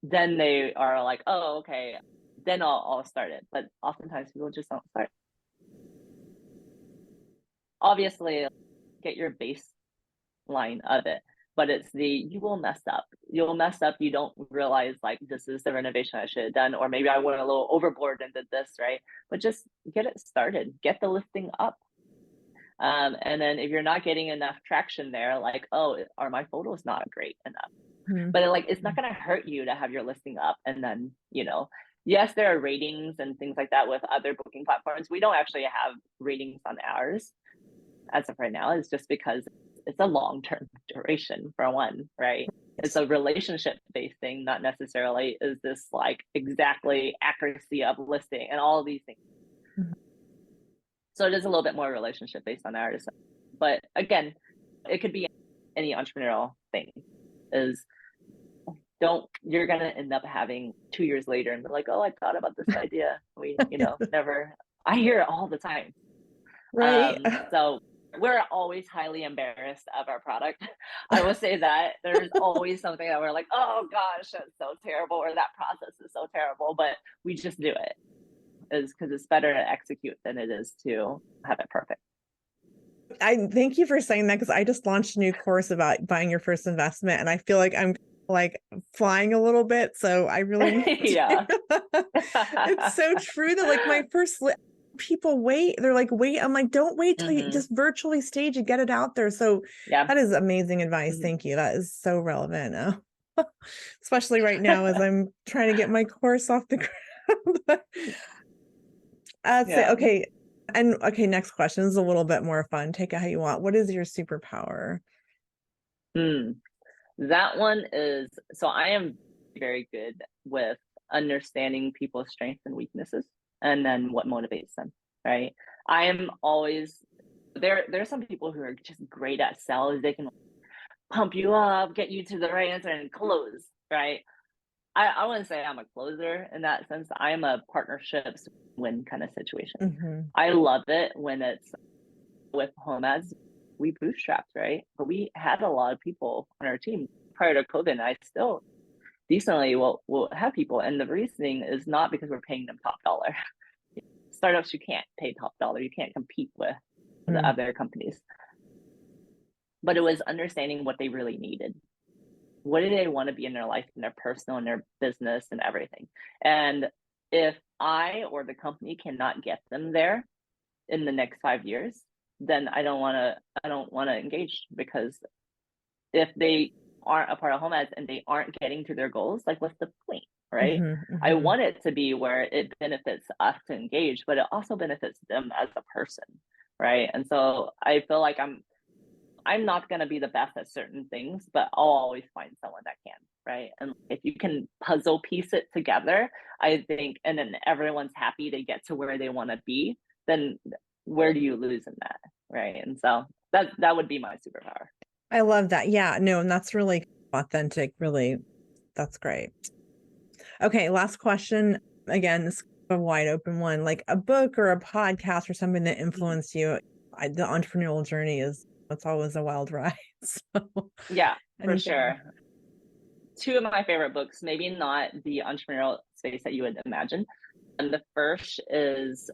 then they are like, oh, okay, then I'll start it. But oftentimes people just don't start. Obviously, get your baseline of it, but it's you will mess up. You'll mess up. You don't realize like this is the renovation I should have done, or maybe I went a little overboard and did this, right? But just get it started, get the listing up. And then if you're not getting enough traction there, like, oh, are my photos not great enough? Mhm. But like, it's not going to hurt you to have your listing up. And then, yes, there are ratings and things like that with other booking platforms. We don't actually have ratings on ours as of right now. It's just because it's a long-term duration for one, right? It's a relationship-based thing, not necessarily is this like exactly accuracy of listing and all of these things. Mhm. So it is a little bit more relationship based on ours. But again, it could be any entrepreneurial thing. You're gonna end up having 2 years later and be like, oh, I thought about this idea. We, never. I hear it all the time. Right. So we're always highly embarrassed of our product. I will say that there's always something that we're like, oh gosh, that's so terrible, or that process is so terrible, but we just do it. Is because it's better to execute than it is to have it perfect. I thank you for saying that, because I just launched a new course about buying your first investment, and I feel like I'm like flying a little bit. So I really need Yeah. to. It's so true that like my first people wait. They're like, wait. I'm like, don't wait till you just virtually stage and get it out there. So Yeah. that is amazing advice. Thank you. That is so relevant. Especially right now as I'm trying to get my course off the ground. Yeah. Okay. And okay, next question is a little bit more fun. Take it how you want. What is your superpower? That one is, so I am very good with understanding people's strengths and weaknesses and then what motivates them, right? I am always there's some people who are just great at sales. They can pump you up, get you to the right answer and close, right? I wouldn't say I'm a closer in that sense. I'm a partnerships win kind of situation. Mm-hmm. I love it when it's with Homads. We bootstrapped, right? But we had a lot of people on our team prior to COVID, and I still decently will have people. And the reasoning is not because we're paying them top dollar. Startups, you can't pay top dollar. You can't compete with the other companies. But it was understanding what they really needed. What do they want to be in their life, in their personal, in their business, and everything? And if I or the company cannot get them there in the next 5 years, then I don't want to engage, because if they aren't a part of Homads and they aren't getting to their goals, like what's the point, right? I want it to be where it benefits us to engage, but it also benefits them as a person, right? And so I feel like I'm not going to be the best at certain things, but I'll always find someone that can, right? And if you can puzzle piece it together, I think, and then everyone's happy, they get to where they want to be, then where do you lose in that, right? And so that would be my superpower. I love that. Yeah, no, and that's really authentic. Really, that's great. Okay, last question. Again, this is a wide open one. Like a book or a podcast or something that influenced you. The entrepreneurial journey it's always a wild ride. So, Yeah, for anything. sure. Two of my favorite books, maybe not the entrepreneurial space that you would imagine. And the first is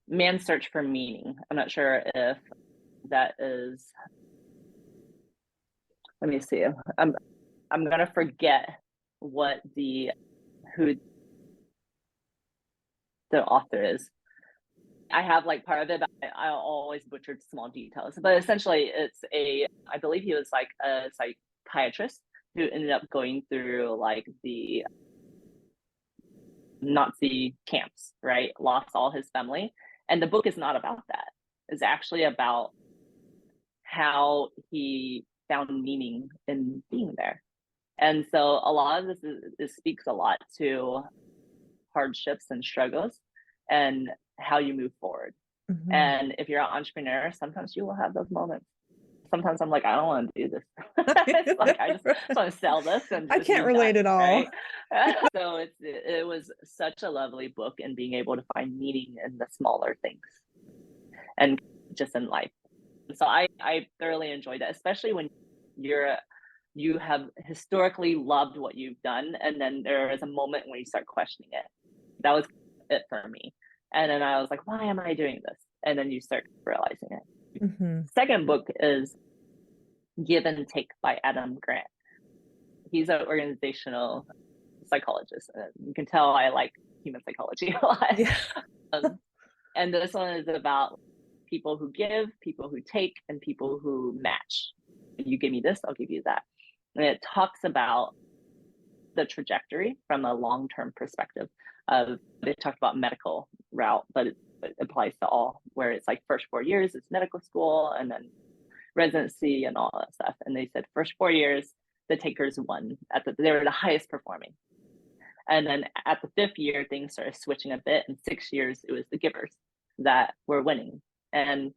Man's Search for Meaning. I'm not sure if that is, let me see. I'm gonna forget what who the author is. I have like part of it, but I always butchered small details. But essentially, I believe he was like a psychiatrist who ended up going through like the Nazi camps, right? Lost all his family. And the book is not about that. It's actually about how he found meaning in being there. And so a lot of this speaks a lot to hardships and struggles and how you move forward. And if you're an entrepreneur, sometimes you will have those moments. sometimes I'm like, I don't want to do this. It's like I just want to sell this and I just be can't relate done, at all. right? So it was such a lovely book, and being able to find meaning in the smaller things and just in life. So I thoroughly enjoyed that, especially when you have historically loved what you've done, and then there is a moment when you start questioning it. That was it for me. And then I was like, why am I doing this? And then you start realizing it. Mm-hmm. Second book is Give and Take by Adam Grant. He's an organizational psychologist. You can tell I like human psychology a lot. Yeah. And this one is about people who give, people who take, and people who match. You give me this, I'll give you that. And it talks about the trajectory from a long-term perspective. They talked about medical route, but it applies to all, where it's like first 4 years is medical school, and then residency and all that stuff. And they said first 4 years, the takers won. They were the highest performing. And then at the 5th year, things started switching a bit. In 6 years, it was the givers that were winning. And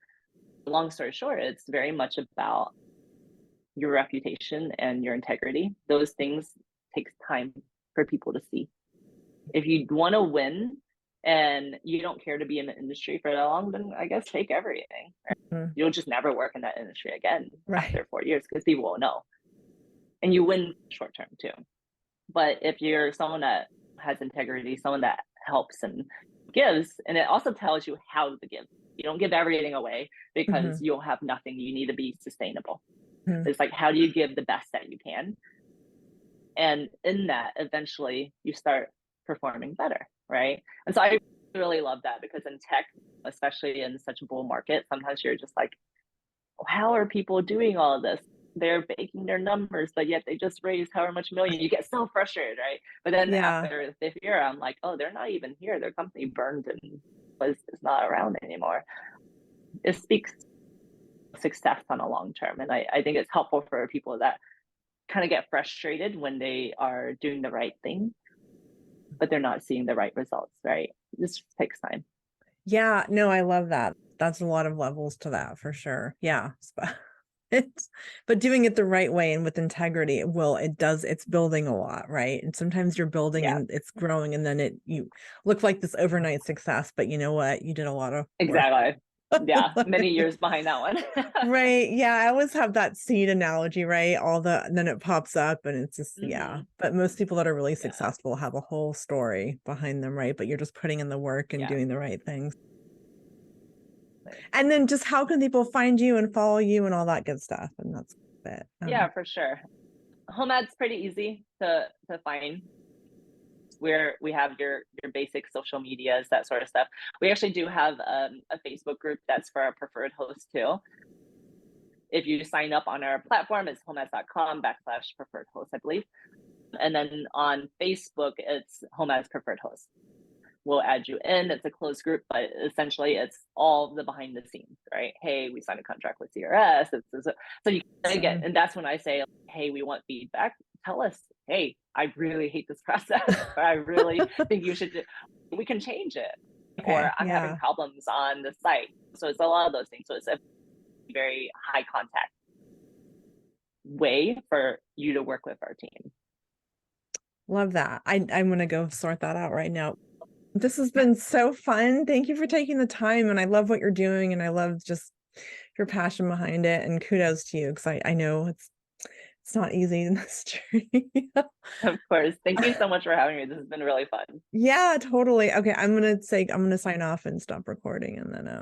long story short, it's very much about your reputation and your integrity. Those things takes time for people to see. If you want to win and you don't care to be in the industry for that long, then I guess take everything. Right? You'll just never work in that industry again after 4 years, because people won't know. And you win short term too. But if you're someone that has integrity, someone that helps and gives, and it also tells you how to give. You don't give everything away, because you'll have nothing. You need to be sustainable. It's like, how do you give the best that you can? And in that, eventually you start performing better, right? And so I really love that, because in tech, especially in such a bull market, sometimes you're just like, how are people doing all of this? They're baking their numbers, but yet they just raised however much million. You get so frustrated, right? But then after the 5th year, I'm like, oh, they're not even here. Their company burned and is not around anymore. It speaks success on a long term. And I think it's helpful for people that kind of get frustrated when they are doing the right thing, but they're not seeing the right results, right? This takes time. Yeah, no, I love that. That's a lot of levels to that for sure. Yeah. But doing it the right way and with integrity, it's building a lot, right? And sometimes you're building and it's growing, and then you look like this overnight success, but you know what? You did a lot of work. Exactly. Yeah, many years behind that one. Right. Yeah, I always have that seed analogy, right? And then it pops up, and it's just but most people that are really successful have a whole story behind them, right? But you're just putting in the work and doing the right things. And then just how can people find you and follow you and all that good stuff? And that's it. Yeah, for sure. Homads pretty easy to find, where we have your basic social medias, that sort of stuff. We actually do have a Facebook group that's for our preferred host too. If you sign up on our platform, it's homads.com/preferred host, I believe. And then on Facebook, it's Homads Preferred Host. We'll add you in. It's a closed group, but essentially it's all the behind the scenes, right? Hey, we signed a contract with CRS. So you get, and that's when I say, hey, we want feedback. Tell us, hey, I really hate this process, or I really think we can change it. Okay, or I'm having problems on the site. So it's a lot of those things. So it's a very high contact way for you to work with our team. Love that. I'm going to go sort that out right now. This has been so fun. Thank you for taking the time. And I love what you're doing. And I love just your passion behind it. And kudos to you, because I know it's not easy in this journey. Of course. Thank you so much for having me. This has been really fun. Yeah, totally. Okay, I'm going to sign off and stop recording, and then